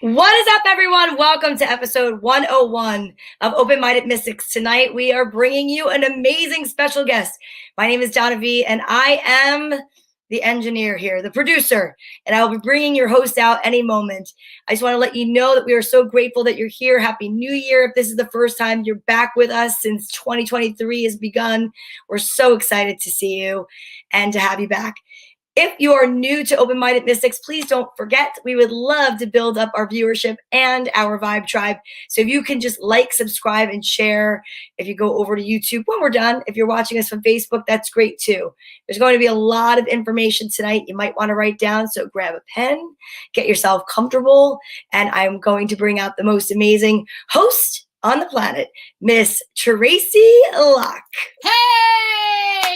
What is up, everyone? Welcome to episode 101 of Open Minded Mystics. Tonight, we are bringing you an amazing special guest. My name is Donna V, and I am the engineer here, the producer, and I will be bringing your host out any moment. I just want to let you know that we are so grateful that you're here. Happy New Year. If this is the first time you're back with us since 2023 has begun, we're so excited to see you and to have you back. If you are new to Open Minded Mystics, please don't forget, we would love to build up our viewership and our Vibe Tribe. So if you can just like, subscribe, and share. If you go over to YouTube when we're done, if you're watching us from Facebook, that's great too. There's going to be a lot of information tonight you might want to write down. So grab a pen, get yourself comfortable, and I'm going to bring out the most amazing host on the planet, Miss Tracy Locke. Hey,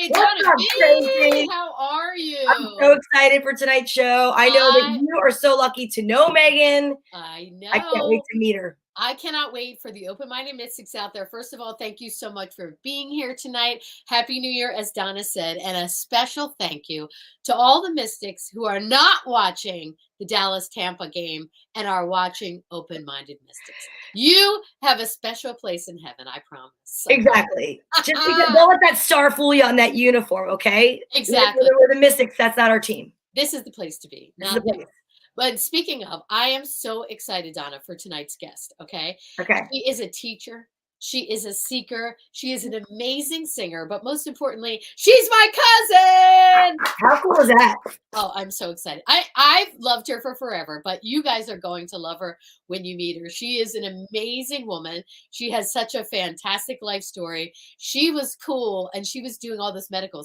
What's up, Tracy? How are you? I'm so excited for tonight's show. I know that you are so lucky to know Meghan. I know. I can't wait to meet her. I cannot wait for the open-minded mystics out there. First of all, thank you so much for being here tonight. Happy New Year, as Donna said, and a special thank you to all the mystics who are not watching the Dallas-Tampa game and are watching Open-Minded Mystics. You have a special place in heaven, I promise. So. Exactly. Just because don't let that star fool you on that uniform, okay? Exactly. We're the mystics. That's not our team. This is the place to be. This is the place. But speaking of, I am so excited, Donna, for tonight's guest, okay? Okay. She is a teacher. She is a seeker. She is an amazing singer. But most importantly, she's my cousin. How cool is that? Oh, I'm so excited. I've loved her for forever, but you guys are going to love her when you meet her. She is an amazing woman. She has such a fantastic life story. She was cool, and she was doing all this metaphysical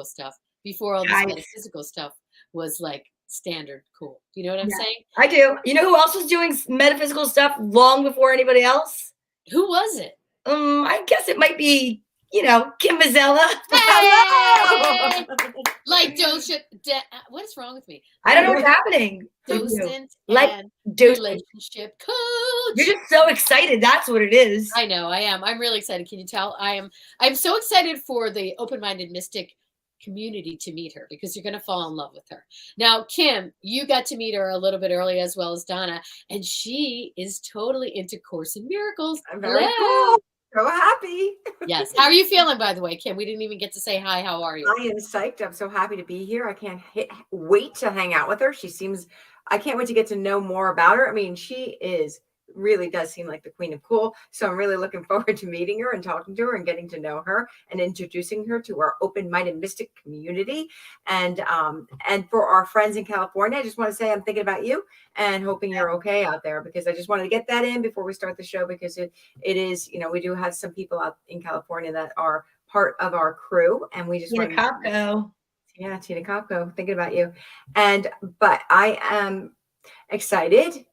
stuff before all this metaphysical stuff was like standard cool. Do you know what I'm saying? I do. You know who else was doing metaphysical stuff long before anybody else? Who was it? I guess it might be, Kim Mazzella. Hey! Like docent. What is wrong with me? I don't know what's happening. Docent and relationship coach. You're just so excited. That's what it is. I know. I am. I'm really excited. Can you tell? I'm so excited for the open-minded mystic community to meet her, because you're going to fall in love with her. Now, Kim, you got to meet her a little bit early, as well as Donna, and she is totally into Course in Miracles. I'm very cool. So happy. Yes. How are you feeling, by the way, Kim? We didn't even get to say hi. How are you? I am psyched. I'm so happy to be here. I can't wait to hang out with her. I can't wait to get to know more about her. I mean, she really does seem like the queen of cool. So I'm really looking forward to meeting her and talking to her and getting to know her and introducing her to our open-minded mystic community. And for our friends in California, I just want to say I'm thinking about you and hoping you're okay out there, because I just wanted to get that in before we start the show, because it is, we do have some people out in California that are part of our crew, and we just want to. Yeah, Tina Kopko, thinking about you. But I am excited.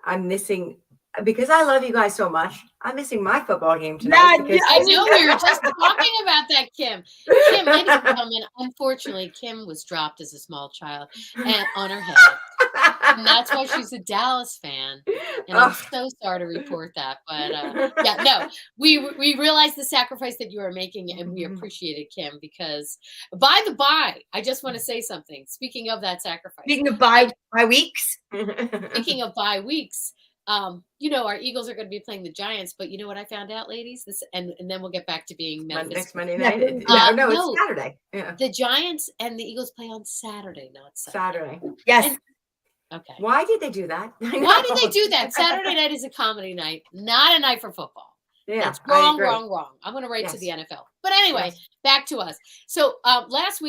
I'm missing, because I love you guys so much, I'm missing my football game tonight. I know, we were just talking about that, Kim. Kim, ladies and gentlemen, unfortunately, Kim was dropped as a small child and on her head. And that's why she's a Dallas fan. And I'm so sorry to report that. But we realized the sacrifice that you are making, and we appreciate it, Kim, because by the by, I just want to say something. Speaking of that sacrifice. Speaking of bye weeks. Speaking of bye weeks. Our Eagles are going to be playing the Giants, but you know what I found out, ladies? And then we'll get back to being next Monday night. It's Saturday. Yeah. The Giants and the Eagles play on Saturday, not Saturday. Yes. Okay. Why did they do that? Why did they do that? Saturday night is a comedy night, not a night for football. Yeah, that's wrong. I'm going to write to the NFL. But anyway, back to us. So last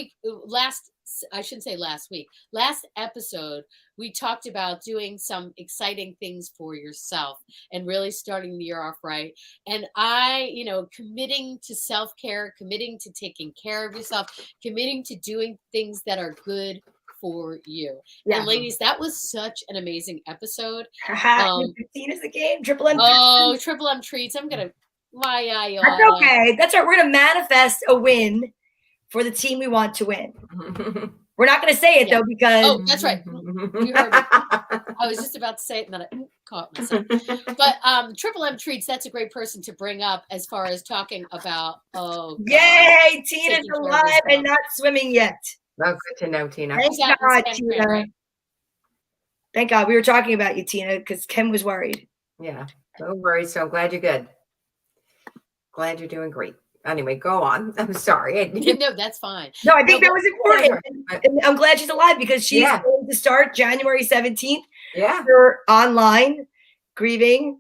episode, we talked about doing some exciting things for yourself and really starting the year off right. And committing to self-care, committing to taking care of yourself, committing to doing things that are good for you. Yeah. And ladies, that was such an amazing episode. 15 is the game. Triple M. Oh, Triple M treats. I'm going to. That's okay. That's right. We're going to manifest a win for the team we want to win. We're not going to say it though, because. Oh, that's right. You heard me. I was just about to say it and then I caught myself. But Triple M treats, that's a great person to bring up as far as talking about. Oh, yay! Tina's alive and not swimming yet. Oh, good to know, Tina. Thank God, Tina. Thank God. We were talking about you, Tina, because Kim was worried. Yeah, no worries. So I'm glad you're good. Glad you're doing great. Anyway, go on. I'm sorry. No, that's fine. No, I think No, that was important. And I'm glad she's alive because she's Yeah. going to start January 17th. Yeah. Her online grieving.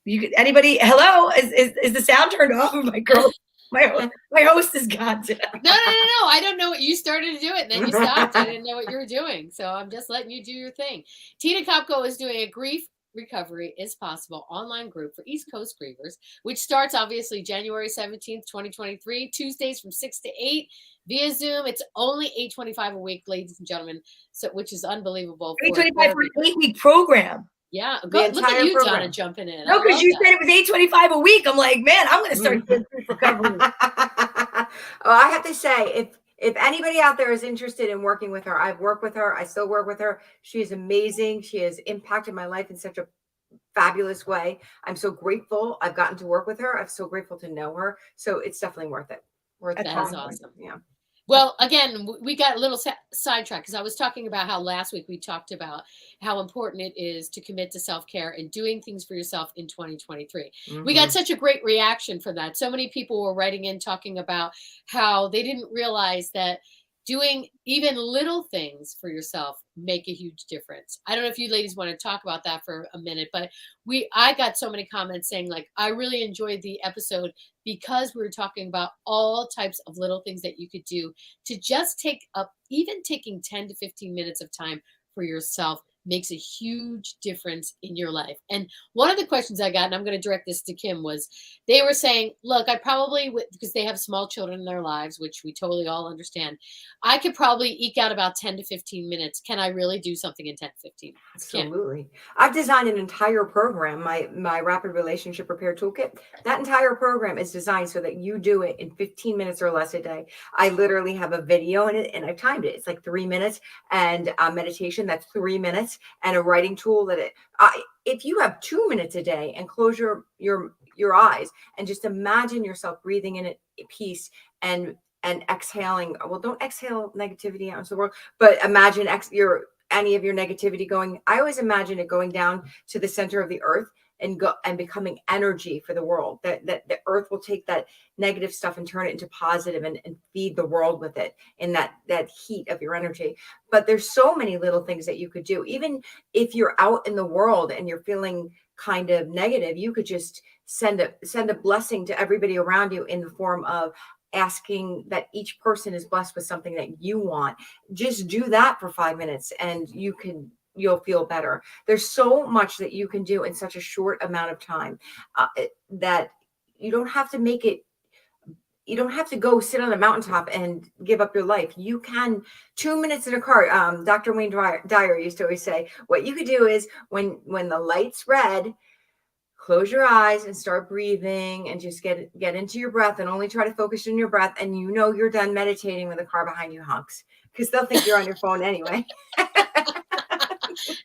You could, anybody, hello? Is the sound turned off? My girl, my host is gone. No. I don't know what you started to do it, and then you stopped. I didn't know what you were doing, so I'm just letting you do your thing. Tina Kopko is doing a grief recovery is possible online group for East Coast grievers, which starts obviously January 17th, 2023, Tuesdays from 6 to 8 via Zoom. It's only $8.25 a week, ladies and gentlemen, so which is unbelievable. $8.25 for an 8-week program. Yeah, look at you, program. Donna, jumping in. No, because you said it was $8.25 a week. I'm like, man, I'm going to start doing grief recovery. Well, I have to say, if anybody out there is interested in working with her, I've worked with her. I still work with her. She is amazing. She has impacted my life in such a fabulous way. I'm so grateful I've gotten to work with her. I'm so grateful to know her. So it's definitely worth it. That is awesome. Yeah. Well, again, we got a little sidetracked because I was talking about how last week we talked about how important it is to commit to self-care and doing things for yourself in 2023. We got such a great reaction for that. So many people were writing in talking about how they didn't realize that doing even little things for yourself make a huge difference. I don't know if you ladies want to talk about that for a minute, but I got so many comments saying like, I really enjoyed the episode because we were talking about all types of little things that you could do to just take up, even taking 10 to 15 minutes of time for yourself makes a huge difference in your life. And one of the questions I got, and I'm going to direct this to Kim, was they were saying, look, I probably, because they have small children in their lives, which we totally all understand, I could probably eke out about 10 to 15 minutes. Can I really do something in 10 to 15 minutes? Absolutely. Kim. I've designed an entire program, my Rapid Relationship Repair Toolkit. That entire program is designed so that you do it in 15 minutes or less a day. I literally have a video in it and I've timed it. It's like 3 minutes, and meditation, that's 3 minutes, and a writing tool that if you have 2 minutes a day and close your eyes and just imagine yourself breathing in it peace and exhaling. Well, don't exhale negativity out into the world, but imagine any of your negativity going. I always imagine it going down to the center of the earth and becoming energy for the world, that the earth will take that negative stuff and turn it into positive and feed the world with it in that heat of your energy. But there's so many little things that you could do. Even if you're out in the world and you're feeling kind of negative, you could just send a blessing to everybody around you in the form of asking that each person is blessed with something that you want. Just do that for 5 minutes and you'll feel better. There's so much that you can do in such a short amount of time that you don't have to make it. You don't have to go sit on a mountaintop and give up your life. You can 2 minutes in a car. Dr. Wayne Dyer used to always say, what you could do is when the light's red, close your eyes and start breathing and just get into your breath and only try to focus on your breath. And you're done meditating when the car behind you honks, because they'll think you're on your phone anyway.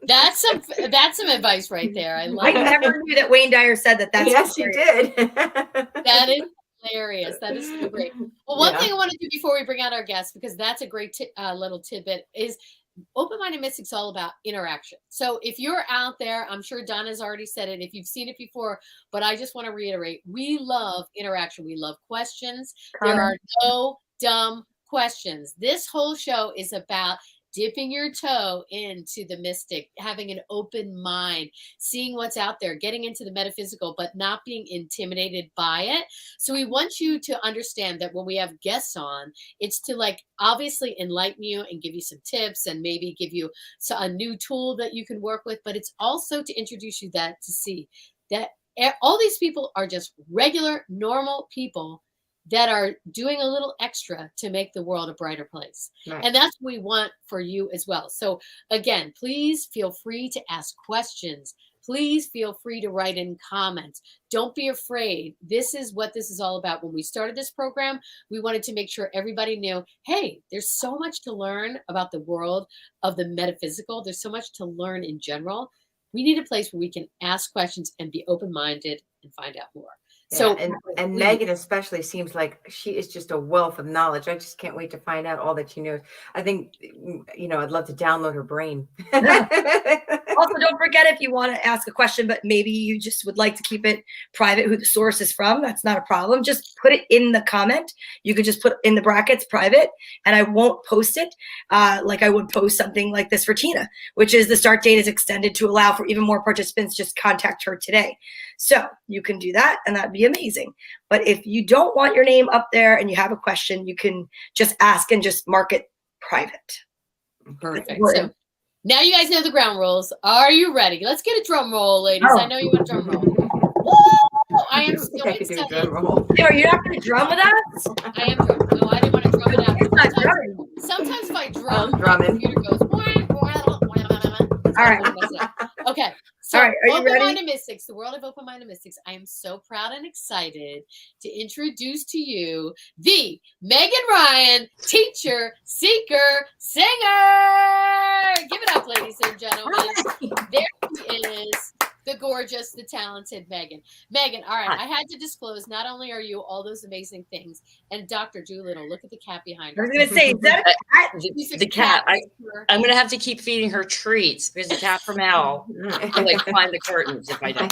That's some advice right there. I never knew that Wayne Dyer said that. That's yes, he did. That is hilarious. That is so great. Well, one thing I want to do before we bring out our guests, because that's a great little tidbit, is Open-Minded Mystics all about interaction. So if you're out there, I'm sure Donna's already said it, if you've seen it before, but I just want to reiterate, we love interaction. We love questions. There are no dumb questions. This whole show is about dipping your toe into the mystic, having an open mind, seeing what's out there, getting into the metaphysical, but not being intimidated by it. So we want you to understand that when we have guests on, it's to obviously enlighten you and give you some tips and maybe give you a new tool that you can work with, but it's also to introduce you to see that all these people are just regular, normal people that are doing a little extra to make the world a brighter place. Right. And that's what we want for you as well. So again, please feel free to ask questions. Please feel free to write in comments. Don't be afraid. This is what this is all about. When we started this program, we wanted to make sure everybody knew, hey, there's so much to learn about the world of the metaphysical. There's so much to learn in general. We need a place where we can ask questions and be open-minded and find out more. Yeah, so and Megan especially seems like she is just a wealth of knowledge. I just can't wait to find out all that she knows. I think, I'd love to download her brain. Also, don't forget, if you want to ask a question, but maybe you just would like to keep it private, who the source is from, that's not a problem. Just put it in the comment. You could just put in the brackets private, and I won't post it like I would post something like this for Tina, which is the start date is extended to allow for even more participants. Just contact her today. So you can do that, and that'd be amazing. But if you don't want your name up there and you have a question, you can just ask and just mark it private. Perfect. So now you guys know the ground rules. Are you ready? Let's get a drum roll, ladies. I know you want a drum roll. Woo! I am so excited. Hey, are you not going to drum with us? I am drum. No, I didn't want to drum it out. Sometimes if I drum, my computer goes. All right. Okay. So, all right, are you ready? Open-minded mystics, the world of open-minded mystics. I am so proud and excited to introduce to you the Meghan Ryan, teacher, seeker, singer. Give it up, ladies and gentlemen. There she is, the gorgeous, the talented Meghan. Meghan, all right, I had to disclose, not only are you all those amazing things, and Dr. Doolittle, look at the cat behind her. I was going to say, is that a cat? The cat. I'm going to have to keep feeding her treats because the cat from hell will like climb the curtains if I don't.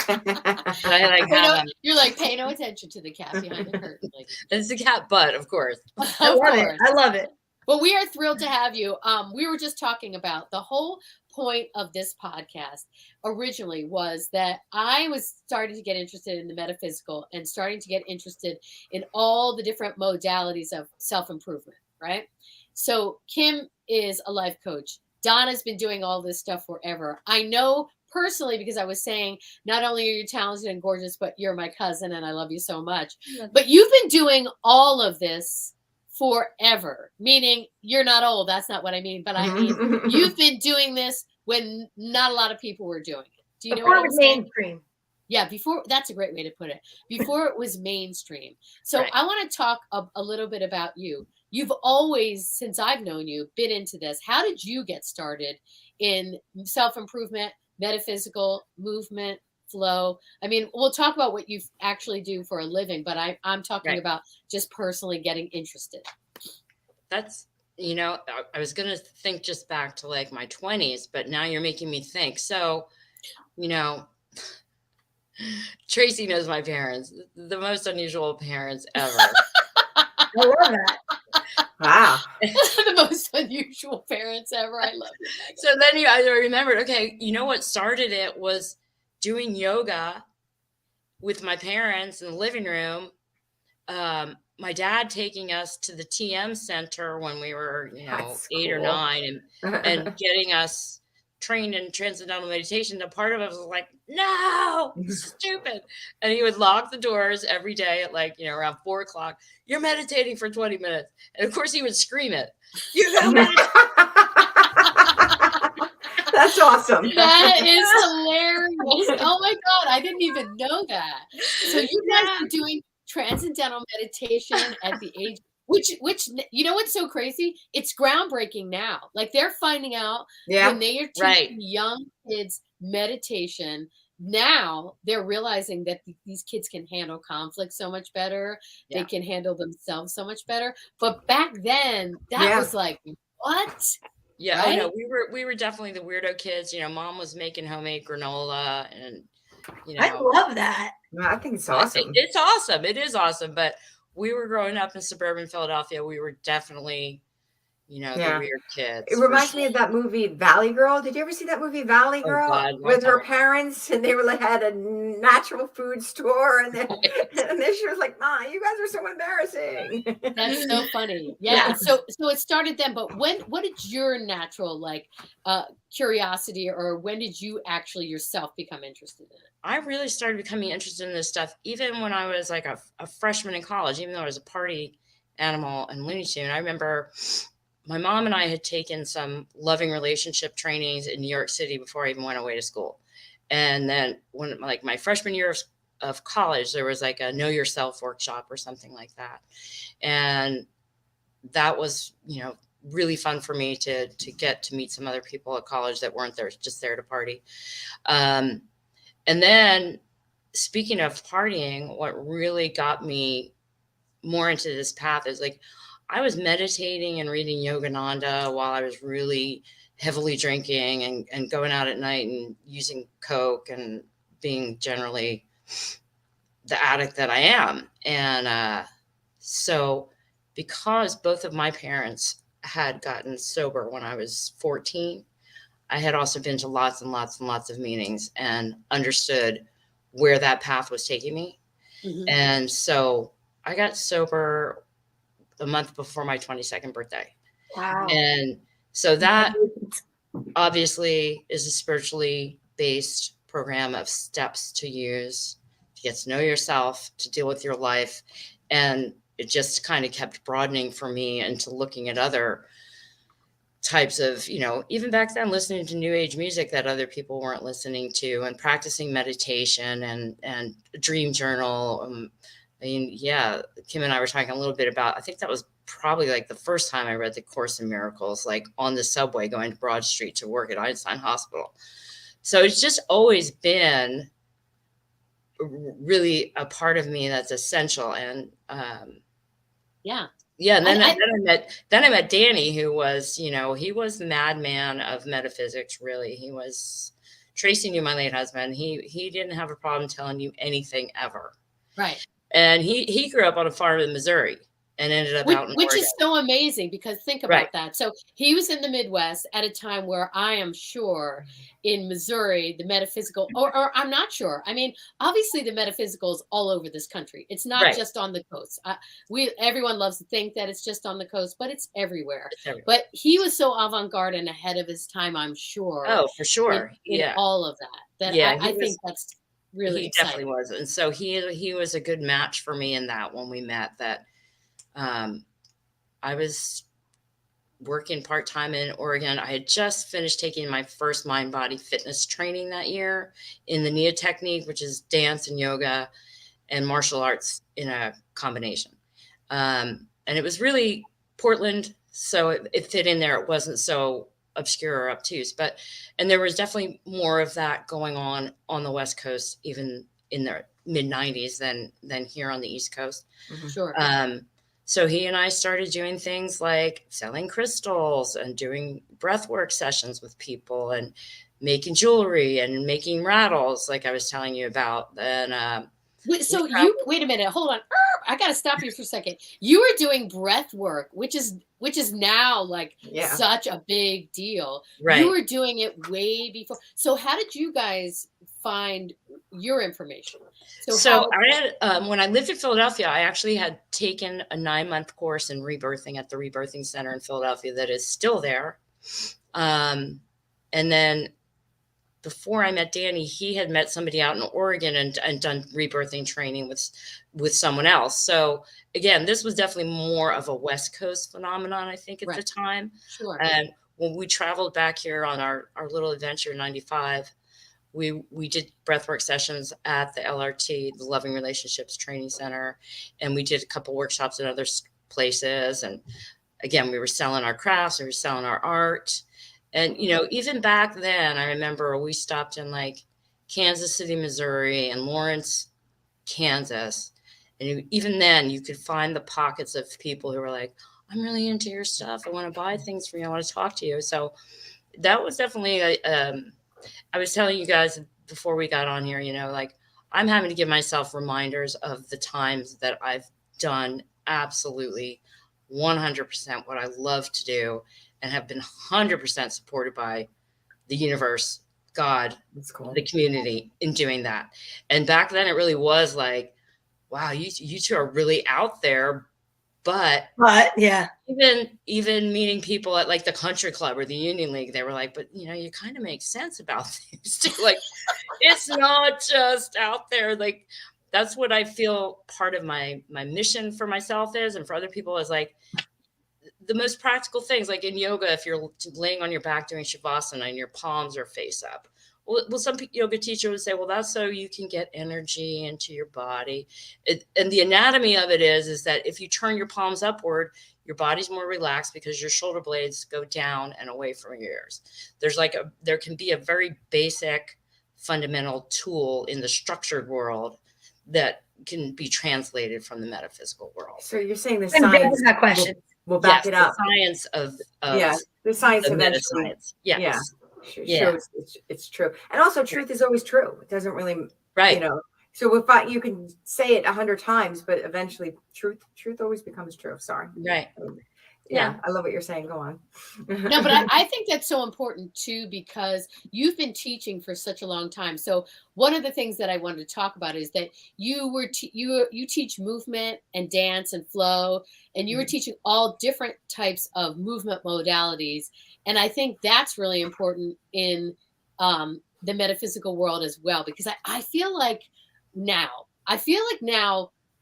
You're like, pay no attention to the cat behind the curtain. Like, it's the cat butt, of course. I love it. I love it. Well, we are thrilled to have you. We were just talking about the whole point of this podcast originally was that I was starting to get interested in the metaphysical and starting to get interested in all the different modalities of self-improvement, right? So Kim is a life coach. Donna's been doing all this stuff forever. I know personally because I was saying, not only are you talented and gorgeous, but you're my cousin and I love you so much. But you've been doing all of this forever, meaning you're not old. That's not what I mean. But I mean, you've been doing this when not a lot of people were doing it. Do you know what I'm saying? Mainstream. Yeah, before, that's a great way to put it. Before it was mainstream. So right. I want to talk a little bit about you. You've always, since I've known you, been into this. How did you get started in self-improvement, metaphysical, movement, flow? I mean, we'll talk about what you actually do for a living, but I'm talking about just personally getting interested. That's, you know, I was going to think just back to like my 20s, but now you're making me think. So, you know, Tracy knows my parents, the most unusual parents ever. I love that. Wow. The most unusual parents ever. I love it. So then I remembered, okay, you know what started it was doing yoga with my parents in the living room. My dad taking us to the TM center when we were, you know, 8 or 9 and getting us trained in transcendental meditation. And part of us was like, no, stupid. And he would lock the doors every day at like, you know, around 4 o'clock. You're meditating for 20 minutes. And of course he would scream it. You go meditate. That's awesome. That is hilarious. Oh my God. I didn't even know that. So you guys are doing transcendental meditation at the age, which, you know, what's so crazy? It's groundbreaking now. Like they're finding out when they are teaching young kids meditation. Now they're realizing that these kids can handle conflict so much better. Yeah. They can handle themselves so much better. But back then that was like, what? Yeah, right? No, we were definitely the weirdo kids. You know, mom was making homemade granola and, you know. I love that. I think it's awesome. It's awesome. It is awesome. But we were growing up in suburban Philadelphia. We were definitely, you know, the weird kids. It reminds me of that movie Valley Girl. Did you ever see that movie Valley Girl? Oh God, with her parents, and they were like had a natural food store, and then she was like, "Ma, you guys are so embarrassing." That's so funny. Yeah. So it started then, but what did your natural like curiosity, or when did you actually yourself become interested in it? I really started becoming interested in this stuff even when I was like a freshman in college, even though I was a party animal and Looney Tune. I remember my mom and I had taken some loving relationship trainings in New York City before I even went away to school. And then when like my freshman year of college, there was like a Know Yourself workshop or something like that. And that was, you know, really fun for me to get to meet some other people at college that weren't there, just there to party. And then speaking of partying, what really got me more into this path is like, I was meditating and reading Yogananda while I was really heavily drinking and going out at night and using coke and being generally the addict that I am. And so because both of my parents had gotten sober when I was 14, I had also been to lots and lots and lots of meetings and understood where that path was taking me. Mhm. And so I got sober a month before my 22nd birthday. Wow. And so that obviously is a spiritually based program of steps to use to get to know yourself, to deal with your life. And it just kind of kept broadening for me into looking at other types of, even back then, listening to new age music that other people weren't listening to, and practicing meditation and dream journal. I mean, yeah, Kim and I were talking a little bit about, I think that was probably like the first time I read the Course in Miracles, like on the subway going to Broad Street to work at Einstein Hospital. So it's just always been really a part of me that's essential. And Yeah. yeah, and then I met Danny, who was, he was the madman of metaphysics. Really, he was. Tracy knew my late husband. He didn't have a problem telling you anything ever. Right. And he grew up on a farm in Missouri and ended up out in Which Oregon. is so amazing, because think about Right. that. So he was in the Midwest at a time where I am sure in Missouri, the metaphysical, or I'm not sure. I mean, obviously the metaphysical is all over this country. It's not Right. just on the coast. Everyone loves to think that it's just on the coast, but it's everywhere. It's everywhere. But he was so avant-garde and ahead of his time, I'm sure. Oh, for sure. In all of that. Yeah, I think that's really he exciting. definitely was. And so he was a good match for me in that when we met. That I was working part-time in Oregon. I had just finished taking my first mind body fitness training that year in the Nia technique, which is dance and yoga and martial arts in a combination. And it was really Portland, so it fit in there. It wasn't so obscure or obtuse, and there was definitely more of that going on the West Coast, even in the mid 90s than here on the East Coast. Mhm. Sure. So he and I started doing things like selling crystals and doing breathwork sessions with people and making jewelry and making rattles, like I was telling you about. And So wait a minute, hold on. I got to stop you for a second. You were doing breath work, which is now like such a big deal. Right. You were doing it way before. So how did you guys find your information? So I had, when I lived in Philadelphia, I actually had taken a 9-month course in rebirthing at the Rebirthing Center in Philadelphia that is still there. And then before I met Danny, he had met somebody out in Oregon and done rebirthing training with someone else. So again, this was definitely more of a West Coast phenomenon, I think, at the time. Sure. And when we traveled back here on our little adventure in 95, we did breathwork sessions at the LRT, the Loving Relationships Training Center, and we did a couple workshops in other places. And again, we were selling our crafts, we were selling our art. And, even back then, I remember we stopped in like Kansas City, Missouri, and Lawrence, Kansas. And even then, you could find the pockets of people who were like, I'm really into your stuff. I want to buy things from you. I want to talk to you. So that was definitely, I was telling you guys before we got on here, like I'm having to give myself reminders of the times that I've done absolutely 100% what I love to do, and have been 100% supported by the universe, God, the community in doing that. And back then it really was like, wow, you two are really out there. But yeah, even meeting people at like the country club or the Union League, they were like, but you kind of make sense about things too. Like, it's not just out there. Like, that's what I feel part of my mission for myself is, and for other people is like, the most practical things, like in yoga, if you're laying on your back doing shavasana and your palms are face up. Well, some yoga teacher would say, well, that's so you can get energy into your body. And the anatomy of it is that if you turn your palms upward, your body's more relaxed because your shoulder blades go down and away from your ears. There can be a very basic fundamental tool in the structured world that can be translated from the metaphysical world. So you're saying the I'm science that question. will back it up. The science of The science the meta eventually, science. Yes. yeah, Yeah. shows it's true. And also truth is always true. It doesn't really, Right. so you can say it 100 times, but eventually truth always becomes true. Sorry. Right. Yeah, I love what you're saying. Go on. No, but I think that's so important too, because you've been teaching for such a long time. So one of the things that I wanted to talk about is that you teach movement and dance and flow, and you were teaching all different types of movement modalities. And I think that's really important in the metaphysical world as well, because I feel like now,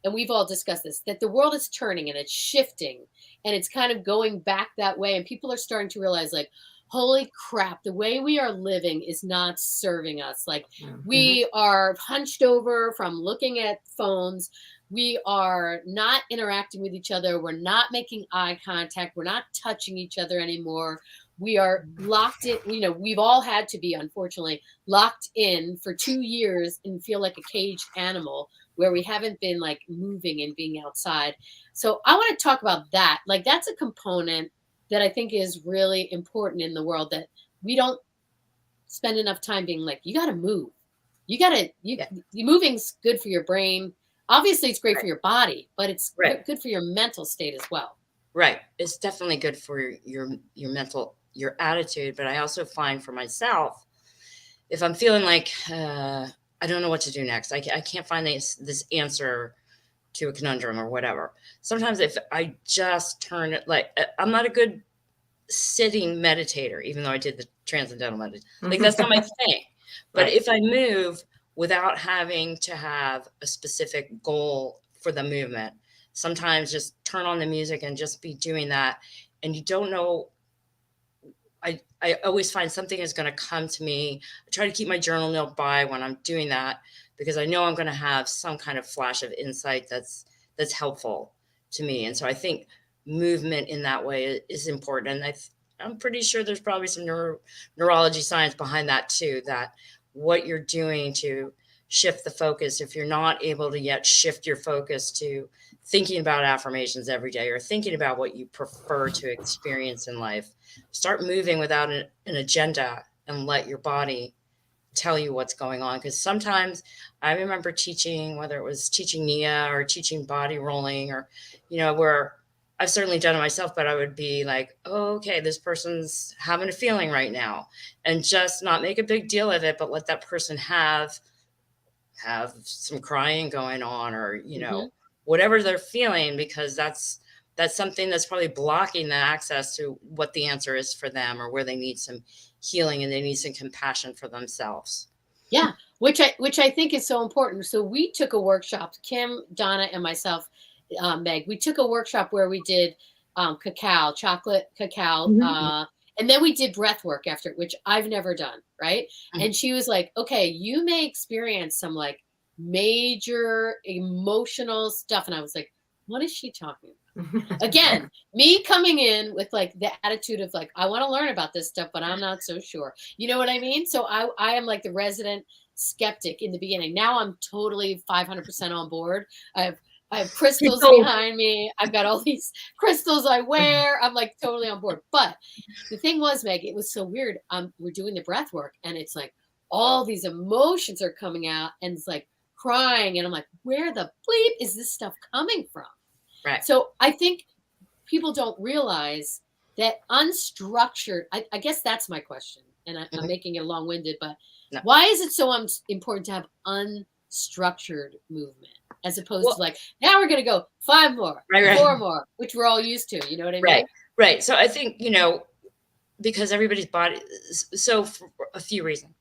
and we've all discussed this, that the world is turning and it's shifting and it's kind of going back that way. And people are starting to realize, like, holy crap, the way we are living is not serving us. Like, we are hunched over from looking at phones. We are not interacting with each other. We're not making eye contact. We're not touching each other anymore. We are locked in. We've all had to be, unfortunately, locked in for 2 years and feel like a caged animal, where we haven't been like moving and being outside. So I want to talk about that. Like, that's a component that I think is really important in the world, that we don't spend enough time being like, you got to move. Moving's good for your brain. Obviously it's great for your body, but it's good for your mental state as well. Right. It's definitely good for your mental, your attitude. But I also find for myself, if I'm feeling like, I don't know what to do next, I can't find this answer to a conundrum or whatever. Sometimes if I just turn it, like, I'm not a good sitting meditator, even though I did the transcendental meditation. Like, that's not my thing. But if I move without having to have a specific goal for the movement, sometimes just turn on the music and just be doing that. And you don't know, I always find something is going to come to me. I try to keep my journal note by when I'm doing that, because I know I'm going to have some kind of flash of insight that's helpful to me. And so I think movement in that way is important. And I'm pretty sure there's probably some neurology science behind that too, that what you're doing to shift the focus, if you're not able to yet shift your focus to thinking about affirmations every day, or thinking about what you prefer to experience in life, start moving without an agenda and let your body tell you what's going on. Because sometimes I remember teaching, whether it was teaching Nia or teaching body rolling, or, where I've certainly done it myself, but I would be like, oh, okay, this person's having a feeling right now, and just not make a big deal of it, but let that person have some crying going on, or, whatever they're feeling, because that's something that's probably blocking the access to what the answer is for them, or where they need some healing and they need some compassion for themselves. Yeah, which I think is so important. So we took a workshop, Kim, Donna, and myself, Meg. We took a workshop where we did chocolate cacao, and then we did breath work after, which I've never done, right? And she was like, okay, you may experience some like major emotional stuff. And I was like, what is she talking about? Again, me coming in with like the attitude of like, I want to learn about this stuff, but I'm not so sure. You know what I mean? So I am like the resident skeptic in the beginning. Now I'm totally 500% on board. I have crystals behind me. I've got all these crystals I wear. I'm like totally on board. But the thing was, Meg, it was so weird. We're doing the breath work, and it's like all these emotions are coming out, and it's like crying. And I'm like, where the bleep is this stuff coming from? Right. So I think people don't realize that unstructured, I guess that's my question. And I'm making it long-winded, but why is it so important to have unstructured movement, as opposed to like, now we're going to go 5 more, 4 more, which we're all used to, you know what I mean? Right. So I think, because everybody's body, so for a few reasons.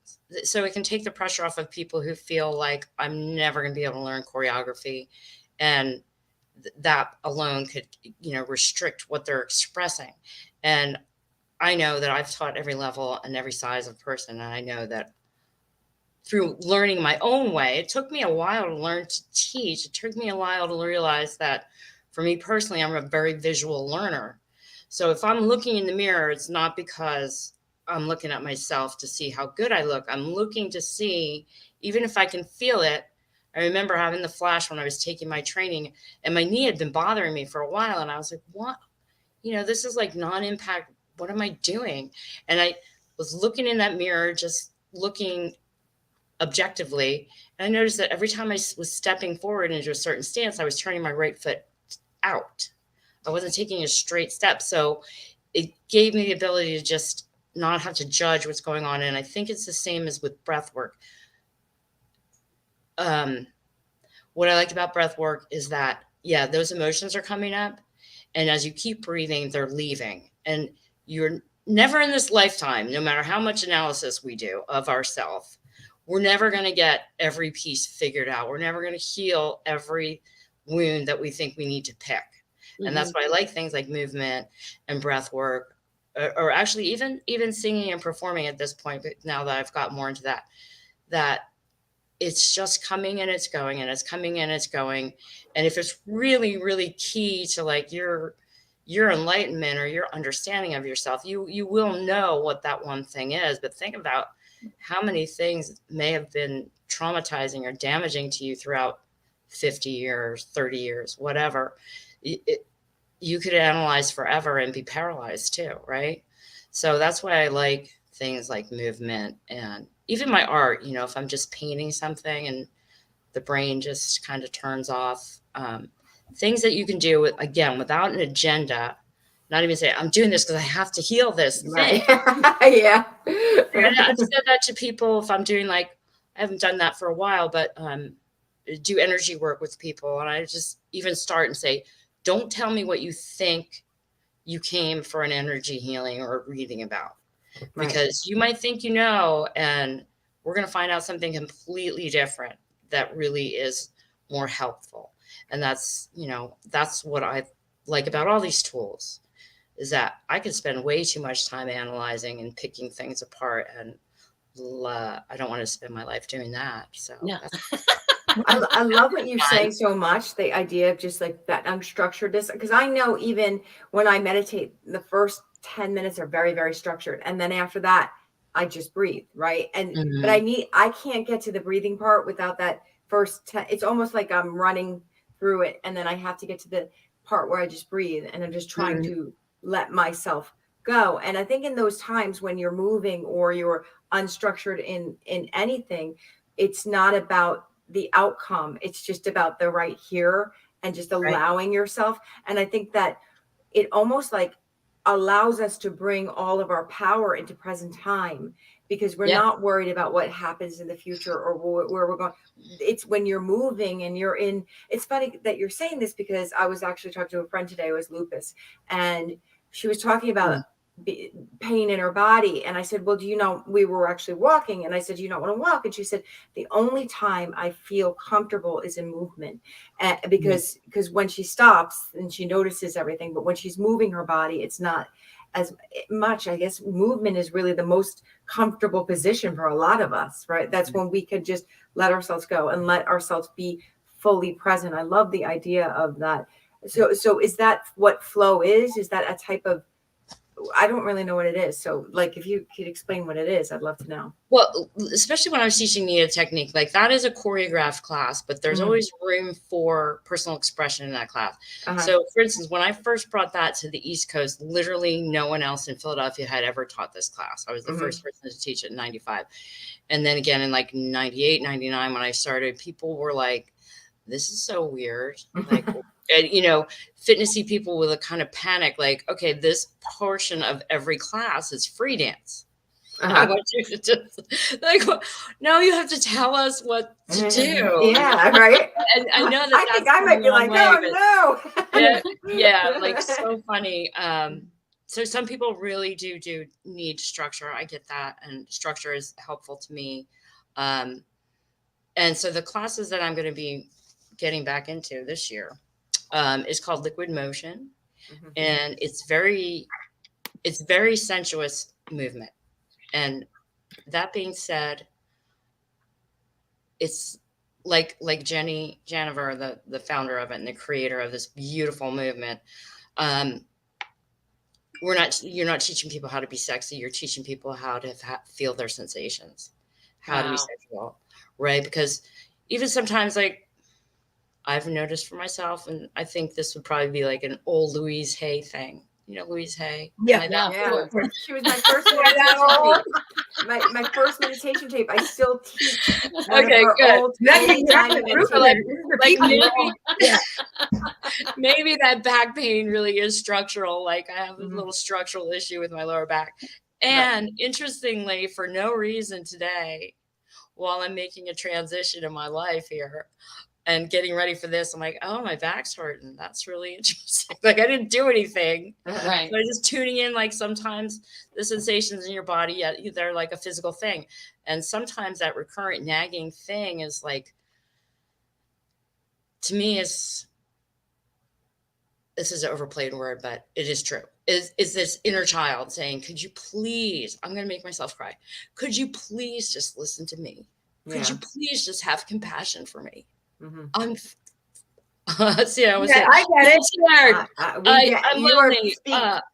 So it can take the pressure off of people who feel like, I'm never going to be able to learn choreography, and that alone could, restrict what they're expressing. And I know that I've taught every level and every size of person. And I know that through learning my own way, it took me a while to learn to teach. It took me a while to realize that for me personally, I'm a very visual learner. So if I'm looking in the mirror, it's not because I'm looking at myself to see how good I look. I'm looking to see, even if I can feel it. I remember having the flash when I was taking my training, and my knee had been bothering me for a while. And I was like, what? This is like non-impact what am I doing? And I was looking in that mirror, just looking objectively. And I noticed that every time I was stepping forward into a certain stance, I was turning my right foot out. I wasn't taking a straight step. So it gave me the ability to just not have to judge what's going on. And I think it's the same as with breath work. What I like about breath work is that, yeah, those emotions are coming up. And as you keep breathing, they're leaving. And you're never in this lifetime, no matter how much analysis we do of ourselves, we're never going to get every piece figured out. We're never going to heal every wound that we think we need to pick. And that's why I like things like movement and breath work, or actually even singing and performing at this point. But now that I've got more into that it's just coming and it's going, and it's coming and it's going. And if it's really, really key to like your enlightenment or your understanding of yourself, you will know what that one thing is. But think about how many things may have been traumatizing or damaging to you throughout 50 years, 30 years, whatever. You could analyze forever and be paralyzed too, right? So that's why I like things like movement, and even my art. If I'm just painting something and the brain just kind of turns off, things that you can do again without an agenda, not even say I'm doing this because I have to heal this thing. Yeah. And I've said that to people if I'm doing, like, I haven't done that for a while, but do energy work with people. And I just even start and say, don't tell me what you think you came for an energy healing or reading about. Right. Because you might think and we're going to find out something completely different that really is more helpful. And that's what I like about all these tools, is that I can spend way too much time analyzing and picking things apart, and I don't want to spend my life doing that. So No. I love what you say so much, the idea of just like that unstructuredness, because I know even when I meditate, the first 10 minutes are very, very structured. And then after that, I just breathe, right? But I can't get to the breathing part without that first 10. It's almost like I'm running through it. And then I have to get to the part where I just breathe, and I'm just trying to let myself go. And I think in those times when you're moving or you're unstructured in anything, it's not about the outcome. It's just about the right here and just allowing yourself. And I think that it almost like allows us to bring all of our power into present time, because we're not worried about what happens in the future or where we're going. It's when you're moving and you're in. It's funny that you're saying this, because I was actually talking to a friend today who has lupus, and she was talking about pain in her body. And I said, well, we were actually walking, and I said, do you not want to walk? And she said, the only time I feel comfortable is in movement, because when she stops and she notices everything, but when she's moving her body, it's not as much. I guess movement is really the most comfortable position for a lot of us, right? That's when we could just let ourselves go and let ourselves be fully present. I love the idea of that. So is that what flow is? Is that a type of, I don't really know what it is. So like, if you could explain what it is, I'd love to know. Well, especially when I was teaching Nita technique, like that is a choreographed class, but there's always room for personal expression in that class. So for instance, when I first brought that to the East Coast, literally no one else in Philadelphia had ever taught this class. I was the first person to teach it in 95. And then again in like 98, 99, when I started, people were like, this is so weird. Like, and, fitnessy people with a kind of panic, like, okay, this portion of every class is free dance. I want you to just like, no, you have to tell us what to do. Yeah, right. And I know that I think I might be like, oh no. Yeah, like so funny. So some people really do need structure. I get that, and structure is helpful to me. And so the classes that I'm going to be getting back into this year is called Liquid Motion, and it's very sensuous movement. And that being said, it's like Jenny Janiver, the founder of it and the creator of this beautiful movement. You're not teaching people how to be sexy. You're teaching people how to feel their sensations, how to be sexual, right? Because even sometimes, like, I've noticed for myself, and I think this would probably be like an old Louise Hay thing, Louise Hay. Yeah. And Yeah, Yeah, of course. she was my first meditation tape. My first meditation tape. I still teach one Okay, of her good. old Now you tiny proof meditations. of it. This is Like repeating. maybe that back pain really is structural. Like I have a Mhm. little structural issue with my lower back. And interestingly, for no reason today, while I'm making a transition in my life here and getting ready for this, I'm like, oh, my back's hurting. That's really interesting. Like I didn't do anything. Right. But just tuning in, like sometimes the sensations in your body, yeah, they're like a physical thing. And sometimes that recurrent nagging thing is like, to me, this is an overplayed word, but it is true. Is this inner child saying, could you please, I'm going to make myself cry. Could you please just listen to me? Could you please just have compassion for me? I'm see, I was I get it. scared. I'm lonely.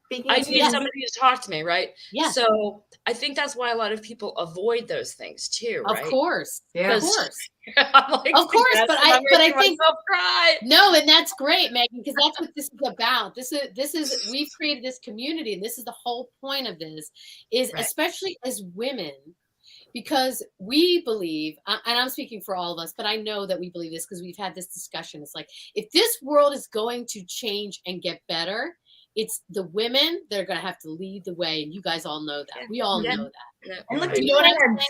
Speaking I to need you. somebody to talk to me, right? Yeah. So I think that's why a lot of people avoid those things too, Of right? course. Yeah. Of course. I'm like, Of course, yes, but I'm I making think myself cry. no, and that's great, Megan, because that's what this is about. This is we've created this community, and this is the whole point of this, is Right. especially as women, because we believe, and I'm speaking for all of us, but I know that we believe this because we've had this discussion. It's like, if this world is going to change and get better, it's the women that are going to have to lead the way. And you guys all know that. Yeah. We all Yeah. know that. No, And look Do at you know what I'm you, saying?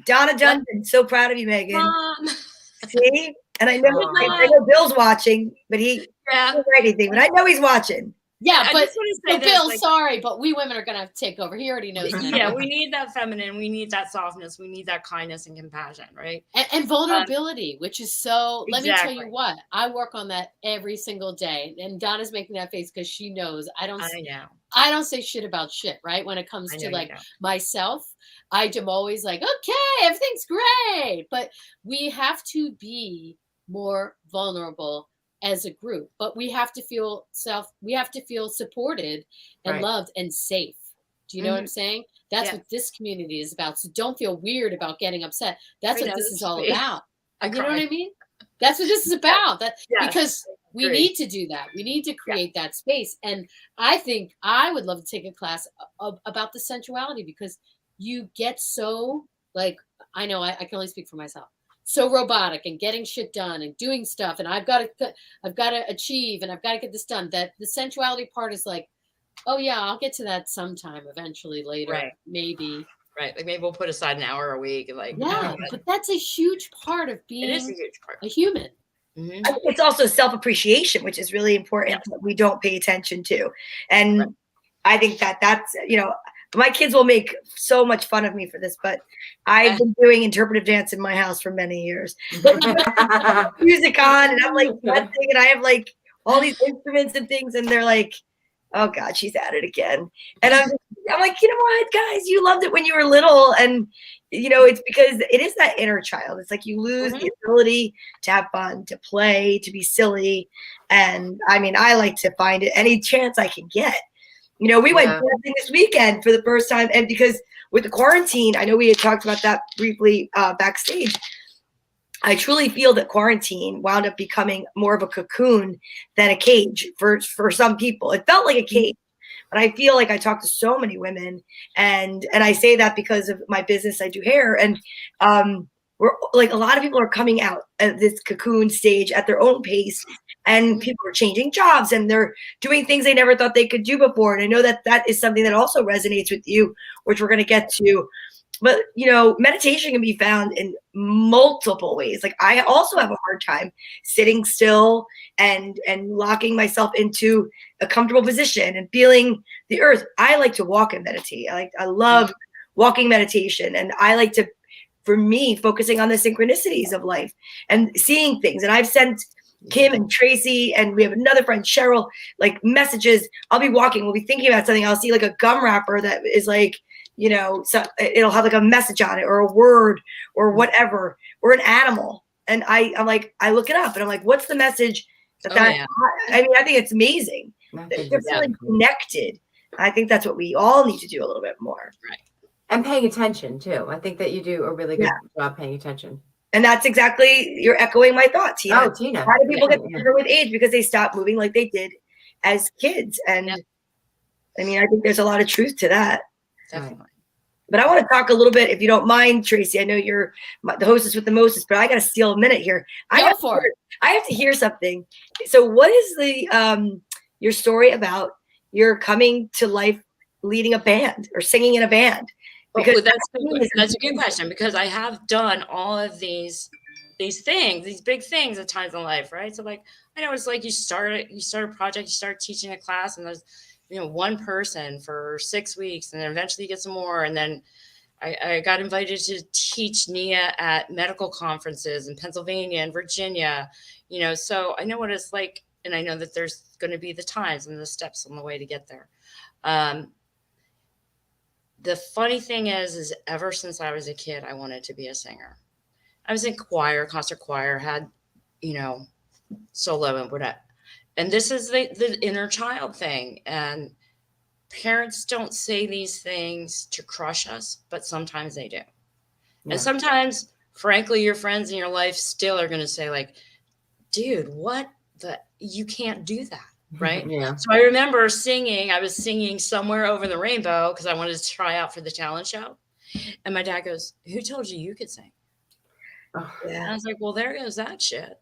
Donna Johnson. So proud of you, Megan. Mom. See? And I know, Aw. I know Bill's watching, but he Yeah. didn't write anything. But I know he's watching. Yeah, I but just want to say so this, Bill, like, sorry, but we women are going to have to take over. He already knows that. yeah, we need that feminine, we need that softness, we need that kindness and compassion, right? And vulnerability, which is so, let me tell you Exactly. what, I work on that every single day. And Donna's making that face because she knows I don't say shit about shit, right? When it comes to like myself, I am always like, okay, everything's great. But we have to be more vulnerable as a group, but we have to feel supported and loved and safe. Do you know what I'm saying? That's what this community is about. So don't feel weird about getting upset. That's what this is all about. You know what I mean? That's what this is about. Because we need to do that. We need to create that space. And I think I would love to take a class about the sensuality, because you get so, like, I know I can only speak for myself, so robotic and getting shit done and doing stuff. And I've got to achieve, and I've got to get this done. That the sensuality part is like, oh yeah, I'll get to that sometime eventually later, maybe. Right. Like maybe we'll put aside an hour a week. Like, yeah, but that's a huge part of being it is a huge part. a human. I think it's also self-appreciation, which is really important that we don't pay attention to. And I think that's, my kids will make so much fun of me for this, but I've been doing interpretive dance in my house for many years. Music on, and I'm like dancing, and I have like all these instruments and things, and they're like, oh God, she's at it again. And I'm like, you know what, guys, you loved it when you were little. And, it's because it is that inner child. It's like you lose the ability to have fun, to play, to be silly. And I mean, I like to find it any chance I can get. We went dancing this weekend for the first time. And because with the quarantine, I know we had talked about that briefly backstage. I truly feel that quarantine wound up becoming more of a cocoon than a cage for some people. It felt like a cage, but I feel like I talked to so many women, and I say that because of my business. I do hair, and we're like, a lot of people are coming out at this cocoon stage at their own pace, and people are changing jobs, and they're doing things they never thought they could do before. And I know that is something that also resonates with you, which we're going to get to. But, meditation can be found in multiple ways. Like, I also have a hard time sitting still and locking myself into a comfortable position and feeling the earth. I like to walk and meditate. I love walking meditation. And I like to, for me, focusing on the synchronicities of life and seeing things. And I've sent Kim and Tracy, and we have another friend, Cheryl, like messages. I'll be walking. We'll be thinking about something. I'll see like a gum wrapper that is like, so it'll have like a message on it or a word or whatever, or an animal. And I'm like, I look it up and I'm like, what's the message I mean, I think it's amazing. They're feeling connected. I think that's what we all need to do a little bit more. Right. And paying attention too. I think that you do a really good job paying attention. And that's exactly, you're echoing my thoughts, Tina. Oh, Tina. Why do people get sicker with age? Because they stop moving like they did as kids. And I mean, I think there's a lot of truth to that. Definitely. But I want to talk a little bit, if you don't mind, Tracy. I know you're the hostess with the mostest, but I got to steal a minute here. I have to hear something. So, what is the your story about your coming to life, leading a band or singing in a band? Because that's a good question, because I have done all of these things, these big things at times in life, right? So like, I know it's like you start a project, you start teaching a class, and there's, you know, one person for 6 weeks, and then eventually you get some more. And then I got invited to teach NIA at medical conferences in Pennsylvania and Virginia, you know, so I know what it's like, and I know that there's going to be the times and the steps on the way to get there. The funny thing is ever since I was a kid, I wanted to be a singer. I was in choir, concert choir, had, you know, solo and whatever. And this is the inner child thing. And parents don't say these things to crush us, but sometimes they do. Yeah. And sometimes, frankly, your friends in your life still are going to say, like, dude, you can't do that. Right. Yeah. So I remember I was singing Somewhere Over the Rainbow because I wanted to try out for the talent show. And my dad goes, who told you could sing? Oh, yeah. And I was like, well, there goes that shit.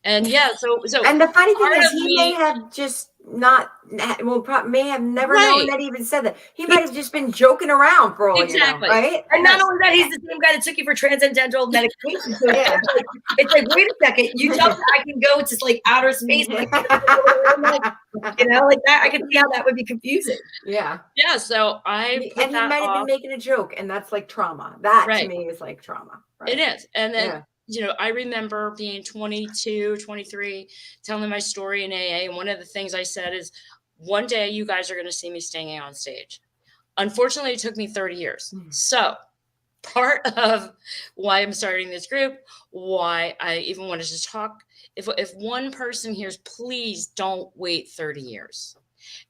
And yeah, so and the funny thing is, he may have just may have never known that he even said that. He might have just been joking around for all you know, right? And not only that, he's the same guy that took you for transcendental medication. So yeah, it's like, wait a second, you tell me I can go to like outer space, like, you know, like that. I can see how that would be confusing. Yeah. Yeah. So he might have been making a joke, and that's like trauma. That to me is like trauma. Right? It is, and then. You know, I remember being 22, 23, telling my story in AA. And one of the things I said is, one day you guys are going to see me singing on stage. Unfortunately, it took me 30 years. So part of why I'm starting this group, why I even wanted to talk, if one person hears, please don't wait 30 years.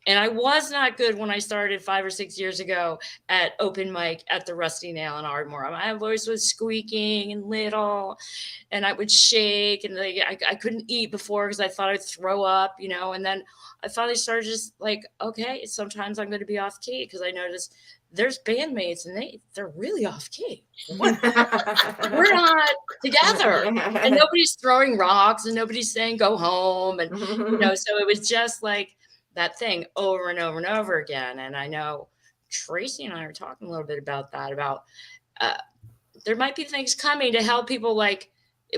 And I was not good when I started 5 or 6 years ago at open mic at the Rusty Nail in Ardmore. My voice was squeaking and little, and I would shake, and I couldn't eat before because I thought I'd throw up, you know. And then I finally started just like, okay, sometimes I'm going to be off key, because I noticed there's bandmates and they're really off key. We're not together, and nobody's throwing rocks, and nobody's saying go home, and you know. So it was just like that thing over and over and over again. And I know Tracy and I were talking a little bit about that, about there might be things coming to help people, like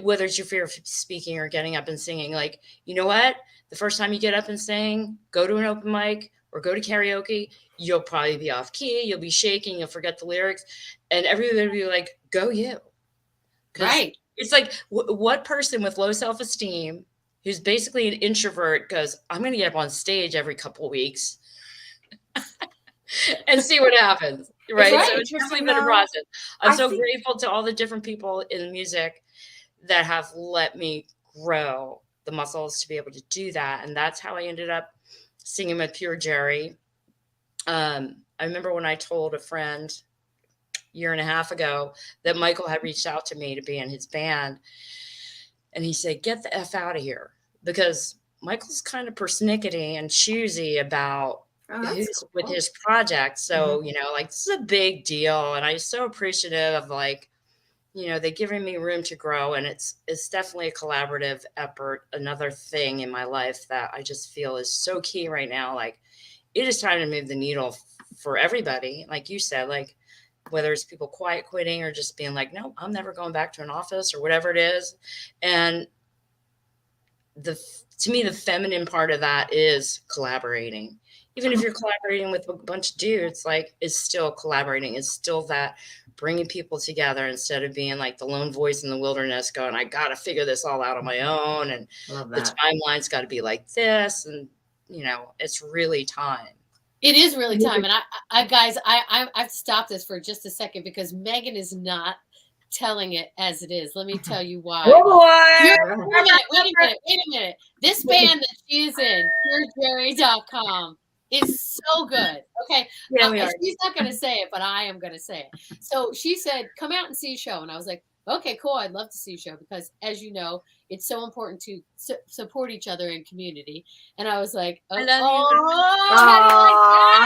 whether it's your fear of speaking or getting up and singing. Like, you know what? The first time you get up and sing, go to an open mic or go to karaoke, you'll probably be off key. You'll be shaking. You'll forget the lyrics. And everybody will be like, go you. Right. It's like, what person with low self-esteem, who's basically an introvert, goes, I'm going to get up on stage every couple of weeks and see what happens. Right. So it's definitely been a process. I'm so grateful to all the different people in music that have let me grow the muscles to be able to do that. And that's how I ended up singing with Pure Jerry. I remember when I told a friend a year and a half ago that Michael had reached out to me to be in his band. And he said, get the F out of here, because Michael's kind of persnickety and choosy about with his project. So, you know, like, this is a big deal. And I'm so appreciative of, like, you know, they're giving me room to grow. And it's definitely a collaborative effort. Another thing in my life that I just feel is so key right now. Like, it is time to move the needle for everybody. Like you said, like, whether it's people quiet quitting or just being like, no, I'm never going back to an office or whatever it is. And to me, the feminine part of that is collaborating. Even if you're collaborating with a bunch of dudes, like, it's still collaborating. It's still that bringing people together instead of being like the lone voice in the wilderness going, I got to figure this all out on my own. And the timeline's got to be like this. And, you know, it's really time. It is really time. And I guys, I've stopped this for just a second, because Meghan is not telling it as it is. Let me tell you why. Wait a minute. This band that she's in, purejerry.com, is so good. Okay. Yeah, she's not going to say it, but I am going to say it. So she said, come out and see a show. And I was like, Okay, cool. I'd love to see your show because, as you know, it's so important to support each other in community. And I was like, I oh, love you. how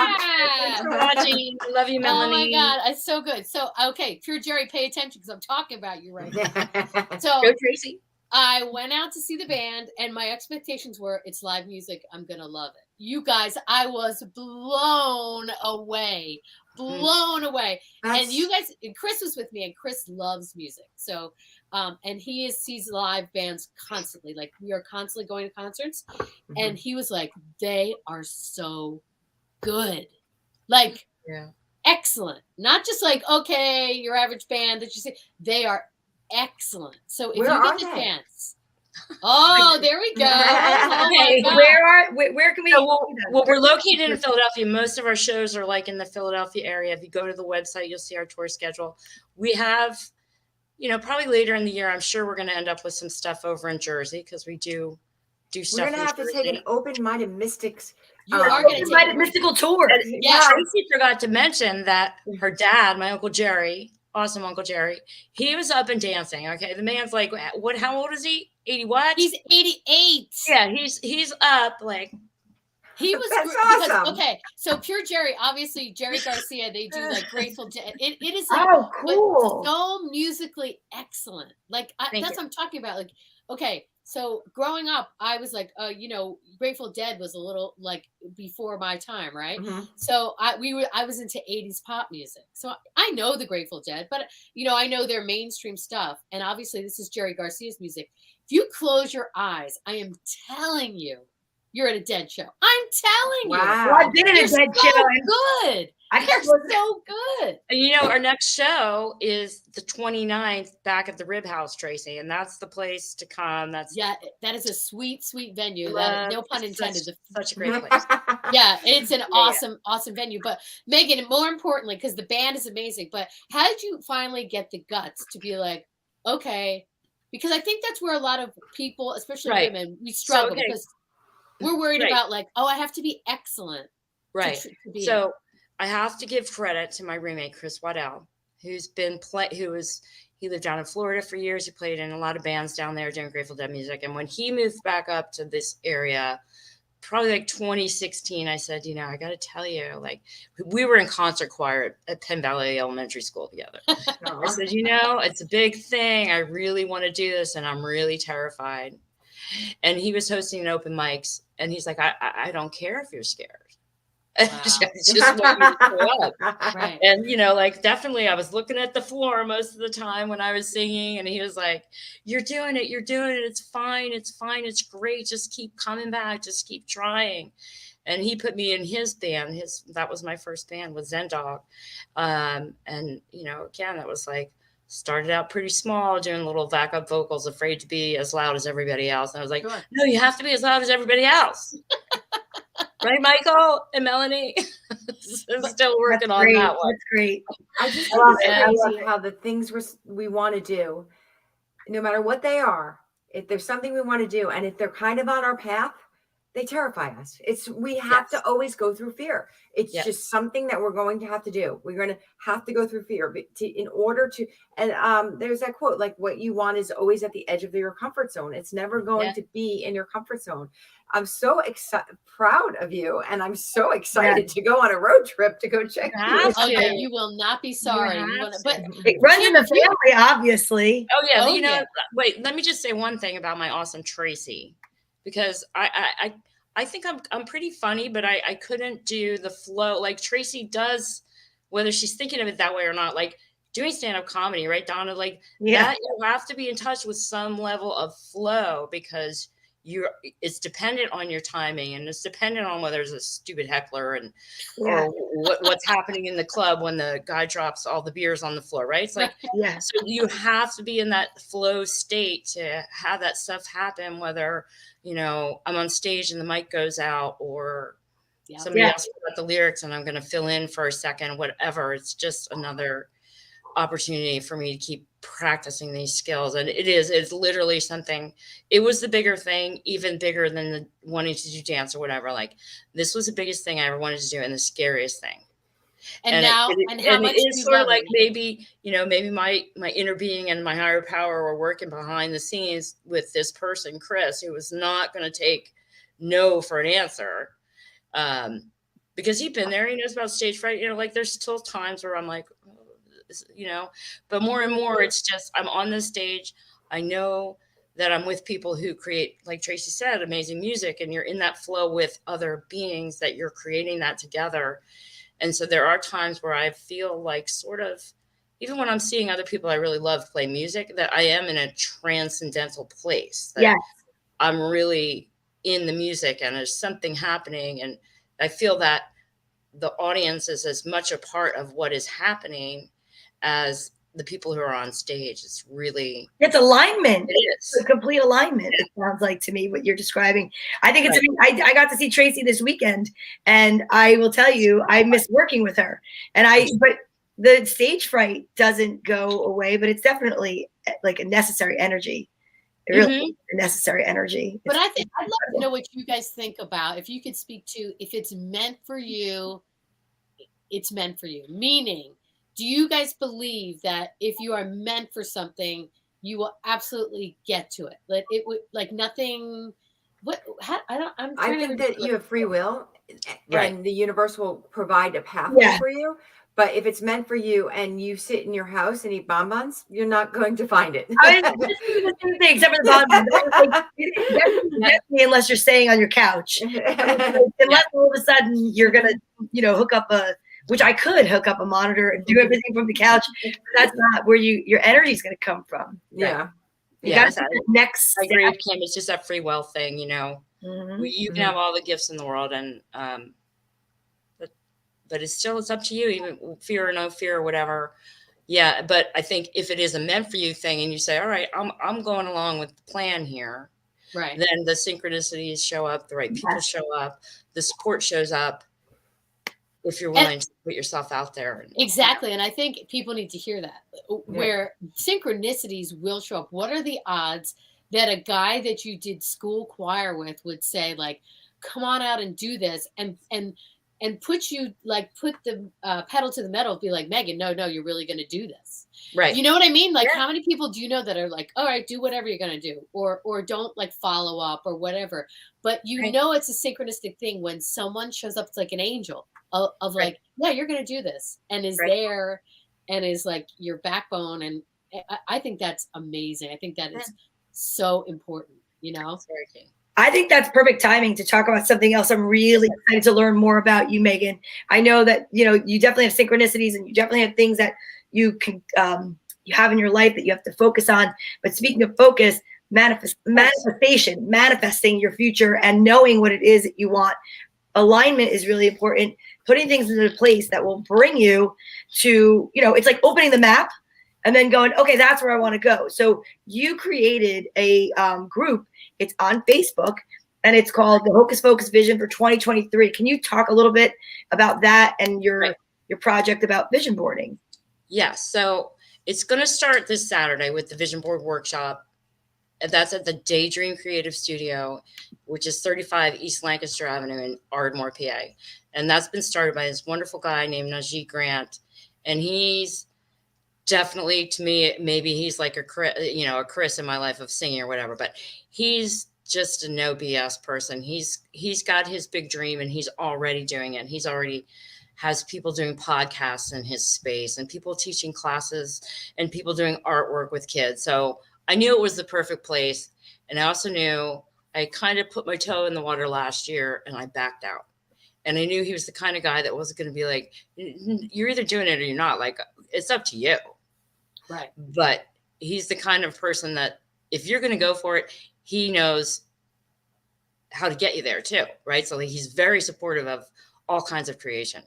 do you Thanks like for that? watching. I love you, Oh my Melanie. God, it's so good. So, okay, Pure Jerry, pay attention because I'm talking about you right now. So, Go Tracy. I went out to see the band, and my expectations were it's live music. I'm going to love it. You guys, I was blown away. Blown away. And you guys, and Chris was with me, and Chris loves music. So, and he sees live bands constantly. Like, we are constantly going to concerts. And he was like, they are so good. Like, excellent. Not just like, okay, your average band that you see. They are excellent. So if Where you are get the they? chance. Oh, there we go. Oh Okay, my God. Where can we? So well, we're located in Philadelphia. Most of our shows are like in the Philadelphia area. If you go to the website, you'll see our tour schedule. We have, probably later in the year, I'm sure we're going to end up with some stuff over in Jersey because we do stuff. We're gonna have to take an open-minded mystics. You are going to take a mystical tour. Yeah. Tracy forgot to mention that her dad, my Uncle Jerry, awesome Uncle Jerry, he was up and dancing. Okay, the man's like, what? How old is he? 80 what? He's 88. Yeah, he's up like. He was That's because, awesome. okay, so Pure Jerry, obviously Jerry Garcia, they do like Grateful Dead. It is like cool. so musically excellent. Like that's what I'm talking about. Like, okay, so growing up, I was like, Grateful Dead was a little like before my time, right? So I was into 80s pop music. So I know the Grateful Dead, but I know their mainstream stuff. And obviously this is Jerry Garcia's music. If you close your eyes, I am telling you, you're at a Dead show. I'm telling you. Wow. I've been in a Dead show. Good. They're so good. And our next show is the 29th back at the Rib House, Tracy, and that's the place to come. That is a sweet, sweet venue. No pun intended. Such a great place. Yeah, it's an awesome venue. But Megan, more importantly, because the band is amazing, but how did you finally get the guts to be like, okay, because I think that's where a lot of people, especially women, we struggle because we're worried about like, oh, I have to be excellent. Right. So I have to give credit to my roommate, Chris Waddell, who's been he lived down in Florida for years. He played in a lot of bands down there doing Grateful Dead music. And when he moved back up to this area, probably like 2016, I said, I got to tell you, like, we were in concert choir at Penn Valley Elementary School together. I said, it's a big thing. I really want to do this. And I'm really terrified. And he was hosting an open mics, and he's like, I don't care if you're scared. Wow. Just want you to show up. Right. And, definitely I was looking at the floor most of the time when I was singing, and he was like, you're doing it. It's fine. It's great. Just keep coming back. Just keep trying. And he put me in his band. That was my first band with Zen Dog. And, again, that was like, started out pretty small, doing little backup vocals, afraid to be as loud as everybody else. And I was like, no, you have to be as loud as everybody else. Right, Michael and Melanie? Still working on that one. That's great. I just think it's crazy how the things we want to do, no matter what they are, if there's something we want to do, and if they're kind of on our path, they terrify us. We have to always go through fear. It's just something that we're going to have to do. We're going to have to go through fear in order to. And there's that quote, like, what you want is always at the edge of your comfort zone. It's never going to be in your comfort zone. I'm so proud of you, and I'm so excited to go on a road trip to go check. You will not be sorry. But it runs in the family, obviously. Oh yeah. Wait. Let me just say one thing about my awesome Tracy. Because I think I'm pretty funny, but I couldn't do the flow like Tracy does, whether she's thinking of it that way or not. Like doing stand-up comedy, right, Donna? Like that, you have to be in touch with some level of flow because it's dependent on your timing, and it's dependent on whether there's a stupid heckler or what's happening in the club when the guy drops all the beers on the floor, right? It's like, so you have to be in that flow state to have that stuff happen, whether, I'm on stage and the mic goes out or somebody else put the lyrics and I'm going to fill in for a second, whatever. It's just another opportunity for me to keep practicing these skills. And it's literally something, it was the bigger thing, even bigger than the wanting to do dance or whatever. Like this was the biggest thing I ever wanted to do and the scariest thing. And now, and how much it do is you sort of love like it? maybe, maybe my inner being and my higher power were working behind the scenes with this person, Chris, who was not going to take no for an answer. Because he'd been there, he knows about stage fright, like there's still times where I'm like, but more and more it's just, I'm on this stage. I know that I'm with people who create, like Tracy said, amazing music, and you're in that flow with other beings that you're creating that together. And so there are times where I feel like sort of, even when I'm seeing other people I really love play music, that I am in a transcendental place. That Yeah. I'm really in the music and there's something happening. And I feel that the audience is as much a part of what is happening as the people who are on stage. It's really, it's alignment. it is a complete alignment. It sounds like to me what you're describing. I think it's, I got to see Tracy this weekend, and I will tell you, I miss working with her. But the stage fright doesn't go away, but it's definitely like a necessary energy. It really is a necessary energy. But I'd love to know what you guys think about, if you could speak to, if it's meant for you, it's meant for you. Meaning, do you guys believe that if you are meant for something, you will absolutely get to it? Like it would, like nothing. I think that you have free will, Right. and the universe will provide a pathway Yeah. for you. But if it's meant for you and you sit in your house and eat bonbons, you're not going to find it. I mean, this is the same thing, except for the bonbons. Definitely, unless you're staying on your couch. Unless all of a sudden you're gonna, hook up which I could hook up a monitor and do everything from the couch. But that's not where your energy is gonna come from. Yeah. You got to take the next I step. agree with Kim. It's just that free will thing, Mhm. You can have all the gifts in the world, and but it's up to you, even fear or no fear or whatever. Yeah, but I think if it is a meant for you thing, and you say, all right, I'm going along with the plan here, right, then the synchronicities show up, the right people show up, the support shows up, if you're willing to put yourself out there. Exactly. And I think people need to hear that, where synchronicities will show up. What are the odds that a guy that you did school choir with would say, like, come on out and do this, and put you, like, put the pedal to the metal, be like, Meghan, no, you're really going to do this. Right. You know what I mean? Like, how many people do you know that are like, all right, do whatever you're going to do, or don't, like, follow up or whatever. But it's a synchronistic thing when someone shows up, it's like an angel of like, yeah, you're going to do this, and is there, and is like your backbone. And I think that's amazing. I think that is so important, It's very key. I think that's perfect timing to talk about something else. I'm really excited to learn more about you, Meghan. I know that, you definitely have synchronicities, and you definitely have things that you can, you have in your life that you have to focus on. But speaking of focus, manifestation, manifesting your future and knowing what it is that you want. Alignment is really important. Putting things into place that will bring you to, it's like opening the map and then going, okay, that's where I want to go. So you created a group. It's on Facebook, and it's called the Hocus Pocus Vision for 2023. Can you talk a little bit about that and your project about vision boarding? Yes. So it's going to start this Saturday with the vision board workshop. And that's at the Daydream Creative Studio, which is 35 East Lancaster Avenue in Ardmore, PA. And that's been started by this wonderful guy named Najee Grant. And he's definitely, to me, maybe he's like a Chris in my life of singing or whatever, but he's just a no BS person. He's got his big dream, and he's already doing it. He's already has people doing podcasts in his space, and people teaching classes, and people doing artwork with kids. So I knew it was the perfect place. And I also knew I kind of put my toe in the water last year, and I backed out. And I knew he was the kind of guy that wasn't going to be like, you're either doing it or you're not. Like, it's up to you. Right. But he's the kind of person that if you're going to go for it, he knows how to get you there too. Right. So he's very supportive of all kinds of creation.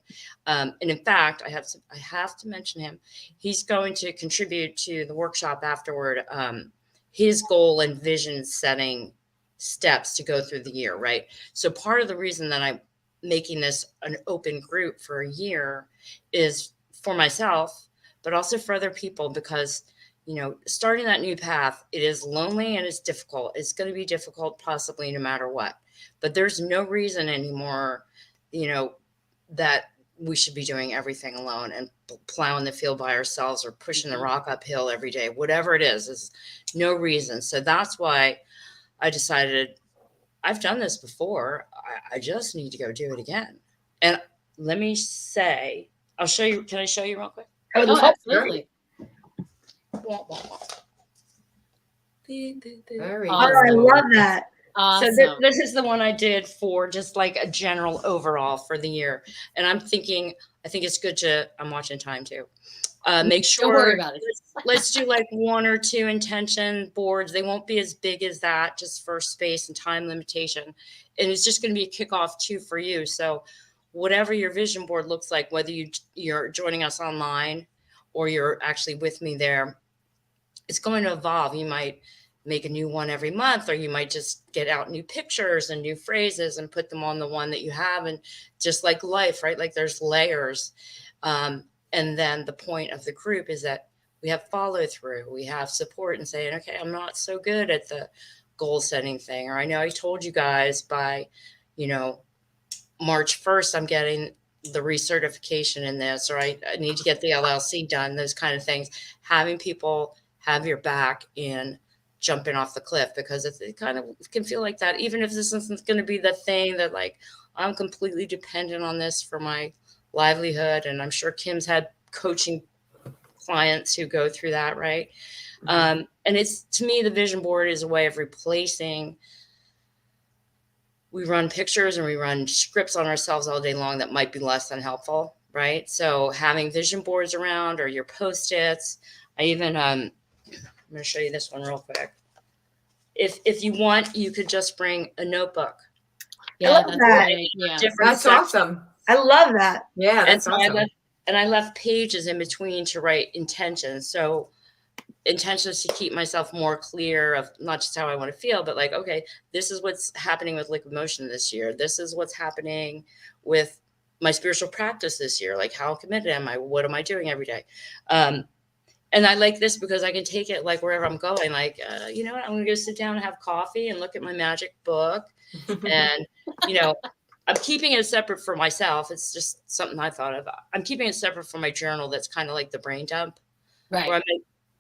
And in fact, I have to mention him. He's going to contribute to the workshop afterward. His goal and vision setting steps to go through the year. Right. So part of the reason that I'm making this an open group for a year is for myself, but also for other people, because, starting that new path, it is lonely and it's difficult. It's going to be difficult, possibly no matter what, but there's no reason anymore, that we should be doing everything alone and plowing the field by ourselves or pushing the rock uphill every day, whatever it is no reason. So that's why I decided I've done this before. I just need to go do it again. And let me say, I'll show you. Can I show you real quick? I would Oh, love absolutely. Very Oh, Awesome. I love that. Awesome. So this is the one I did for just like a general overall for the year. And I think it's good to, I'm watching time too. Make sure. Don't worry about it. Let's do like 1 or 2 intention boards. They won't be as big as that, just for space and time limitation. And it's just going to be a kickoff too for you. So whatever your vision board looks like, whether you're joining us online or you're actually with me there, it's going to evolve. You might make a new one every month, or you might just get out new pictures and new phrases and put them on the one that you have. And just like life, right? Like there's layers. And then the point of the group is that we have follow through, we have support and saying, okay, I'm not so good at the goal setting thing. Or I know I told you guys by, March 1st, I'm getting the recertification in this, or I need to get the LLC done, those kind of things. Having people have your back in jumping off the cliff, because it kind of can feel like that, even if this isn't going to be the thing that like, I'm completely dependent on this for my livelihood. And I'm sure Kim's had coaching clients who go through that, right? And it's, to me, the vision board is a way of replacing. We run pictures and we run scripts on ourselves all day long that might be less than helpful, right? So having vision boards around, or your Post-its. I even I'm going to show you this one real quick. If you want, you could just bring a notebook. Yeah, love that's that. great. Yeah. That's sections. awesome. I love that. Yeah, And that's so awesome. I left pages in between to write intentions. So intentions to keep myself more clear of not just how I want to feel, but like, okay, this is what's happening with Liquid Motion this year. This is what's happening with my spiritual practice this year. Like, how committed am I? What am I doing every day? And I like this because I can take it like wherever I'm going. Like, you know what? I'm going to go sit down and have coffee and look at my magic book. And, I'm keeping it separate for myself. It's just something I thought of. I'm keeping it separate from my journal. That's kind of like the brain dump. Right. Where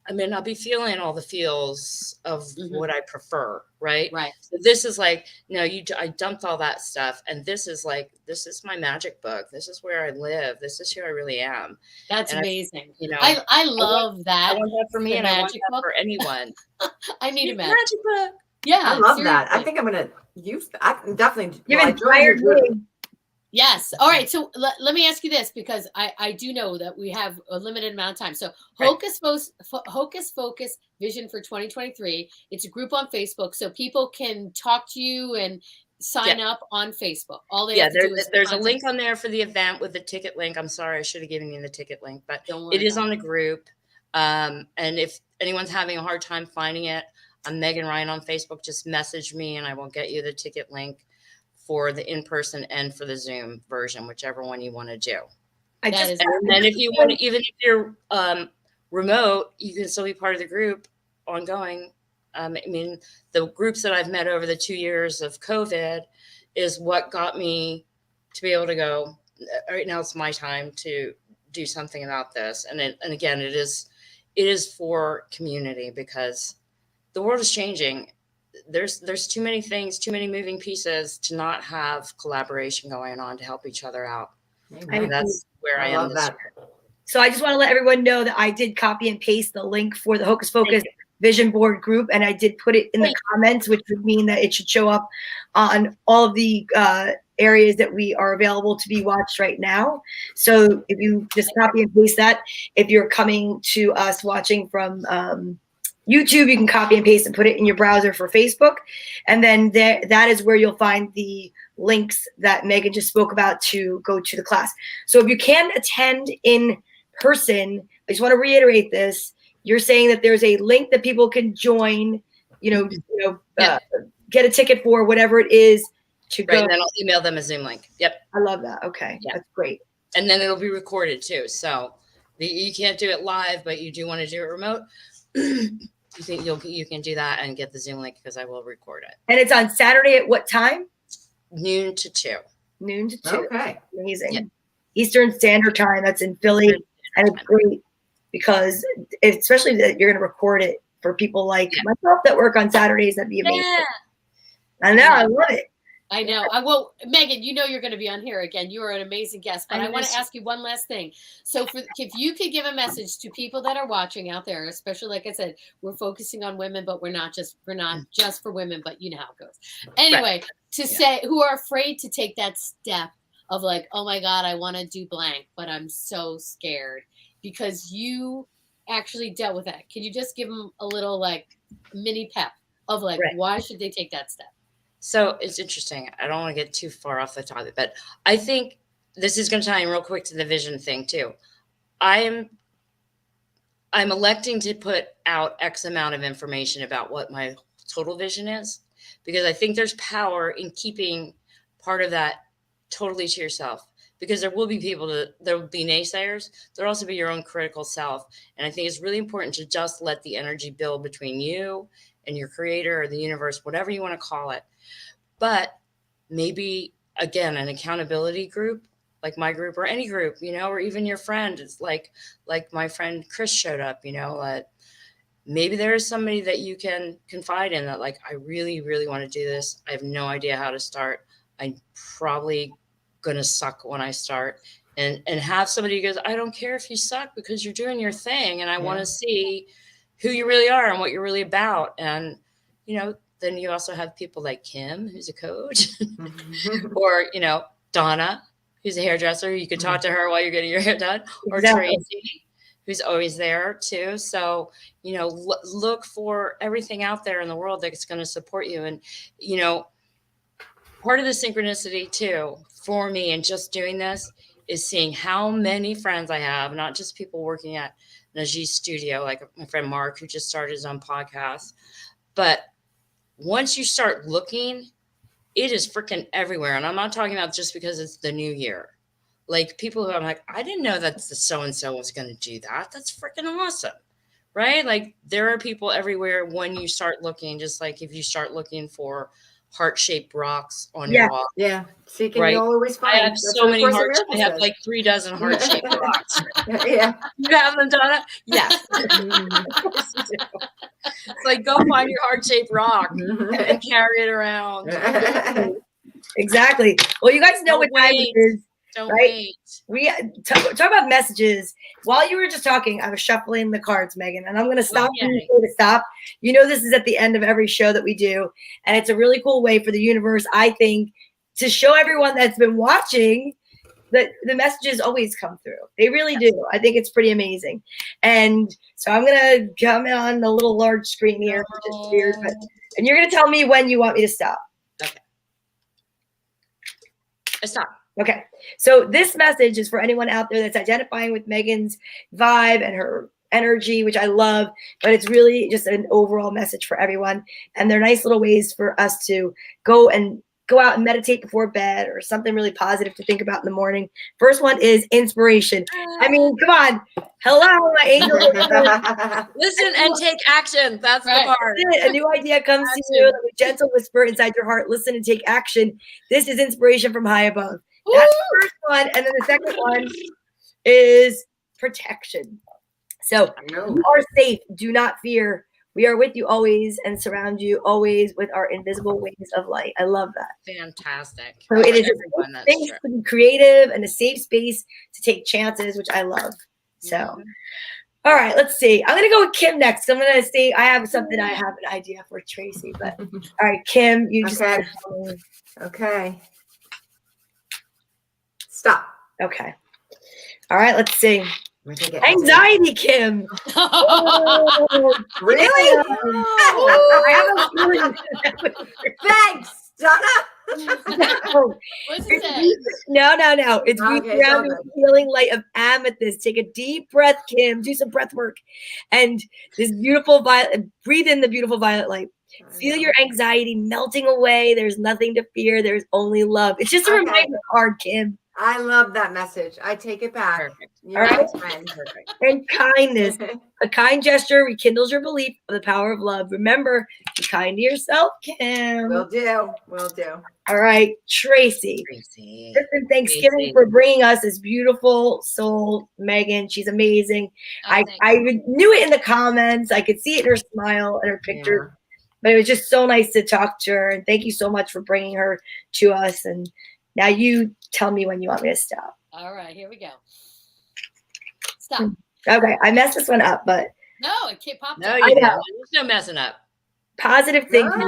I may not be feeling all the feels of what I prefer. Right. Right. So this is like, I dumped all that stuff. And this is my magic book. This is where I live. This is who I really am. That's And amazing. I love that. I want that for me, The and I want magic that book. for anyone. I need a Your magic. magic book. Yeah. I love that. I seriously. think I'm going to use that. I can definitely. You've well, I joined your inspired group. me. Yes. All right. So let me ask you this, because I do know that we have a limited amount of time. So Right. Hocus Focus Vision for 2023. It's a group on Facebook, so people can talk to you and sign up on Facebook. All they have to do is there's a contact link on there for the event with the ticket link. I'm sorry, I should have given you the ticket link, but Don't worry it is about on the group. And if anyone's having a hard time finding it, I'm Meghan Ryan on Facebook. Just message me and I will get you the ticket link for the in-person and for the Zoom version, whichever one you want to do. I That just is And then if you want to, even if you're remote, you can still be part of the group ongoing. I mean, the groups that I've met over the 2 years of COVID is what got me to be able to go, right now it's my time to do something about this. And again, it is for community, because the world is changing. There's too many things, too many moving pieces to not have collaboration going on to help each other out. Amen. And that's where I am love this that. year. So I just want to let everyone know that I did copy and paste the link for the Hocus Pocus Vision Board group, and I did put it in the comments, which would mean that it should show up on all of the areas that we are available to be watched right now. So if you just copy and paste that, if you're coming to us watching from YouTube, you can copy and paste and put it in your browser for Facebook. And then that is where you'll find the links that Meghan just spoke about to go to the class. So if you can attend in person, I just want to reiterate this. You're saying that there's a link that people can join, get a ticket for, whatever it is to go. Right, and then I'll email them a Zoom link. Yep. I love that. Okay. Yeah. That's great. And then it'll be recorded too. So you can't do it live, but you do want to do it remote. You think you can do that and get the Zoom link, because I will record it. And it's on Saturday at what time? Noon to 2. Noon to 2. Okay. Amazing. Yeah. Eastern Standard Time. That's in Philly, and it's great because especially that you're going to record it for people like myself that work on Saturdays. That'd be amazing. Yeah. I know, I love it. I know. Well, Meghan, you know you're going to be on here again. You are an amazing guest. But I want to ask you one last thing. So if you could give a message to people that are watching out there, especially like I said, we're focusing on women, but we're not just for women, but you know how it goes. Anyway, to say who are afraid to take that step of like, oh my God, I want to do blank, but I'm so scared because you actually dealt with that. Can you just give them a little like mini pep of like, why should they take that step? So it's interesting. I don't want to get too far off the topic, but I think this is going to tie in real quick to the vision thing too. I'm electing to put out X amount of information about what my total vision is, because I think there's power in keeping part of that totally to yourself, because there will be there will be naysayers. There'll also be your own critical self. And I think it's really important to just let the energy build between you and your creator or the universe, whatever you want to call it. But maybe, again, an accountability group, like my group or any group, or even your friend. It's like my friend Chris showed up, maybe there is somebody that you can confide in that, like, I really, really want to do this. I have no idea how to start. I'm probably going to suck when I start. And have somebody who goes, I don't care if you suck because you're doing your thing. And I want to see who you really are and what you're really about. And, then you also have people like Kim, who's a coach, or, Donna, who's a hairdresser. You could talk to her while you're getting your hair done, or Tracy, who's always there too. So, look for everything out there in the world that's going to support you. And, part of the synchronicity too, for me, and just doing this is seeing how many friends I have, not just people working at Najee Studio, like my friend Mark, who just started his own podcast, but once you start looking, it is freaking everywhere. And I'm not talking about just because it's the new year. Like people who I'm like, I didn't know that the so-and-so was going to do that. That's freaking awesome. Right? Like there are people everywhere when you start looking, just like if you start looking for heart-shaped rocks on your walk. Yeah. Seeking you'll always find. I have so many heart. I have like 3 dozen heart-shaped rocks. Yeah. You have them, Donna? Yes. It's like, go find your heart-shaped rock and carry it around. Exactly. Well, you guys know what time it is. Don't wait. We talk about messages. While you were just talking, I was shuffling the cards, Meghan, and I'm going to stop you to stop. This is at the end of every show that we do, and it's a really cool way for the universe, I think, to show everyone that's been watching that the messages always come through. They really do. I think it's pretty amazing. And so I'm going to come on a little large screen here, which is weird, and you're going to tell me when you want me to stop. Okay. I stop. Okay, so this message is for anyone out there that's identifying with Meghan's vibe and her energy, which I love, but it's really just an overall message for everyone. And they're nice little ways for us to go out and meditate before bed, or something really positive to think about in the morning. First one is inspiration. I mean, come on. Hello, my angel. Listen and take action. That's the part. A new idea comes to you, like a gentle whisper inside your heart. Listen and take action. This is inspiration from high above. That's the first one. And then the second one is protection. So you are safe. Do not fear. We are with you always and surround you always with our invisible wings of light. I love that. Fantastic. So it is a space to be creative and a safe space to take chances, which I love. So, all right, let's see. I'm going to go with Kim next. I'm going to say I have an idea for Tracy, but all right, Kim, you just Okay. Stop. Okay. All right, let's see. Anxiety, Kim. Oh, really? I have a feeling. Thanks, Donna. What's that? No. It's around the healing light of amethyst. Take a deep breath, Kim. Do some breath work. And this beautiful violet, breathe in the beautiful violet light. Feel your anxiety melting away. There's nothing to fear. There's only love. It's just a reminder card, Kim. I love that message. I take it back. Perfect. You're All my right. friend. Perfect. And kindness. A kind gesture rekindles your belief of the power of love. Remember, be kind to yourself, Kim. Will do. Will do. All right, Tracy. Tracy. Listen, Thanksgiving Tracy. for bringing us this beautiful soul, Meghan. She's amazing. Oh, I knew it in the comments. I could see it in her smile and her pictures. But it was just so nice to talk to her. And thank you so much for bringing her to us. And now you tell me when you want me to stop. All right, here we go. Stop. Okay, I messed this one up, but No, it can't pop. No, up. you I know. don't. There's no messing up. positive thinking.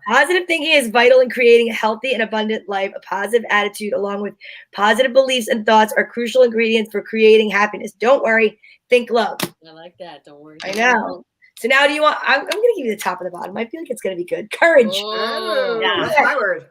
Positive thinking is vital in creating a healthy and abundant life. A positive attitude, along with positive beliefs and thoughts, are crucial ingredients for creating happiness. Don't worry, think love. I like that. Don't worry. I know. So now, do you want? I'm going to give you the top and the bottom. I feel like it's going to be good. Courage. Oh, Yeah. That's my word.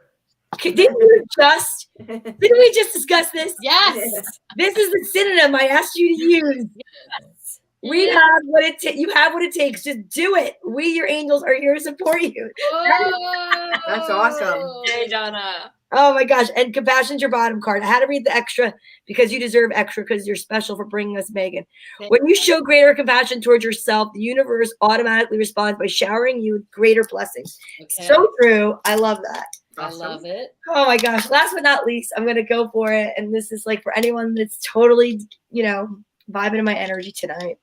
Didn't we just discuss this? yes. This is the synonym I asked you to use. Yes. We have what it you have what it takes. Just do it. We, your angels, are here to support you. Oh. That's awesome. Hey, Donna. Oh my gosh. And compassion's your bottom card. I had to read the extra because you deserve extra because you're special for bringing us Meghan. When you show greater compassion towards yourself, the universe automatically responds by showering you with greater blessings. Okay. So true. I love that. I love it. Oh my gosh. Last but not least, I'm going to go for it. And this is like for anyone that's totally, vibing in my energy tonight.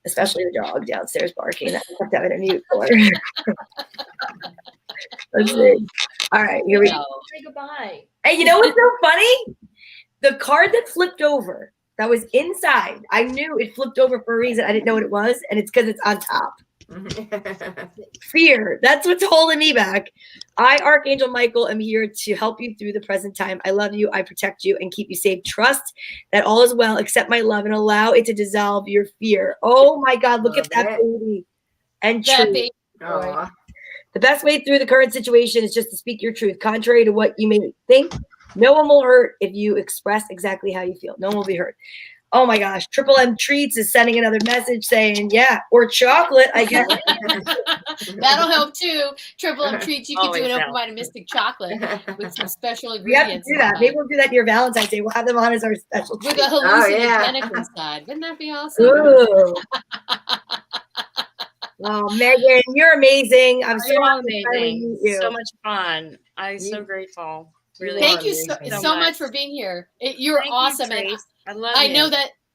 Especially the dog downstairs barking. I have to have it in mute for. Let's see. All right, here we go. Say goodbye. Hey, you know what's so funny? The card that flipped over, that was inside. I knew it flipped over for a reason. I didn't know what it was, and it's because it's on top. Fear. That's what's holding me back. I, Archangel Michael, am here to help you through the present time. I love you. I protect you and keep you safe. Trust that all is well. Accept my love and allow it to dissolve your fear. Oh my God, look at that baby. And truth. The best way through the current situation is just to speak your truth. Contrary to what you may think, no one will hurt if you express exactly how you feel. No one will be hurt. Oh my gosh. Triple M Treats is sending another message saying, yeah, or chocolate, I guess. That'll help too. Triple M Treats. You can Always do an help. open-minded mystic chocolate with some special We have to ingredients. do that. Maybe we'll do that near Valentine's Day. We'll have them on as our special With treat. a hallucinogenic inside. Wouldn't that be awesome? Ooh. Oh, Meghan, you're amazing. I'm so You're happy to finally amazing. meet you. So much fun. I'm so grateful. Really Thank you amazing. so much for being here. You're Thank you, awesome. And Trace. I love I you. know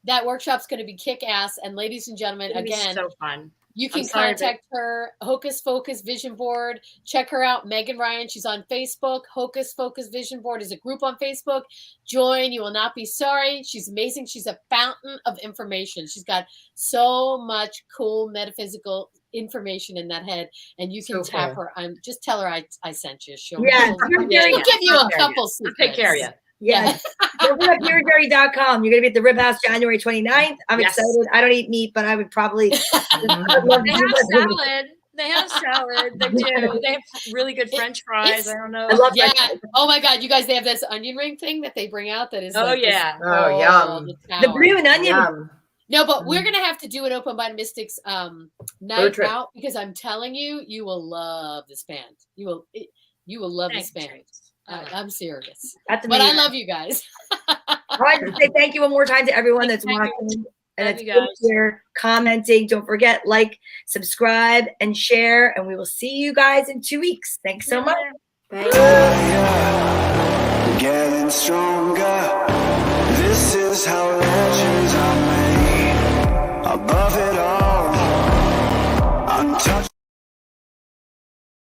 that workshop's going to be kick-ass. And ladies and gentlemen, It'll be again, so fun. you can I'm sorry, contact her, Hocus Focus Vision Board. Check her out, Meghan Ryan. She's on Facebook. Hocus Focus Vision Board is a group on Facebook. Join. You will not be sorry. She's amazing. She's a fountain of information. She's got so much cool metaphysical information in that head, and you can So tap cool. her. Just tell her I sent you. She'll Yes, she'll give you a couple I'll secrets. take care of you. Yes. Open up PureJerry.com. You're going to be at the Rib House January 29th. I'm Yes. excited. I don't eat meat, but I would probably. I'd love They to have do that. salad. They have salad. They do. They have really good French fries. I don't know. I love Yeah. that. Oh my God, you guys! They have this onion ring thing that they bring out. That is. Oh, like this- yeah. Oh, yum. The blue and onion. Yum. No, but we're gonna have to do an Open Mind Mystics Road night trip. out because I'm telling you, you will love this band. You will love Thanks, this band. Trace. I'm serious. That's But I amazing. love you guys. I'd like to say thank you one more time to everyone that's Thank you. watching and Love that's you been guys. here commenting. Don't forget, like, subscribe, and share. And we will see you guys in 2 weeks. Thanks so much. Thank you.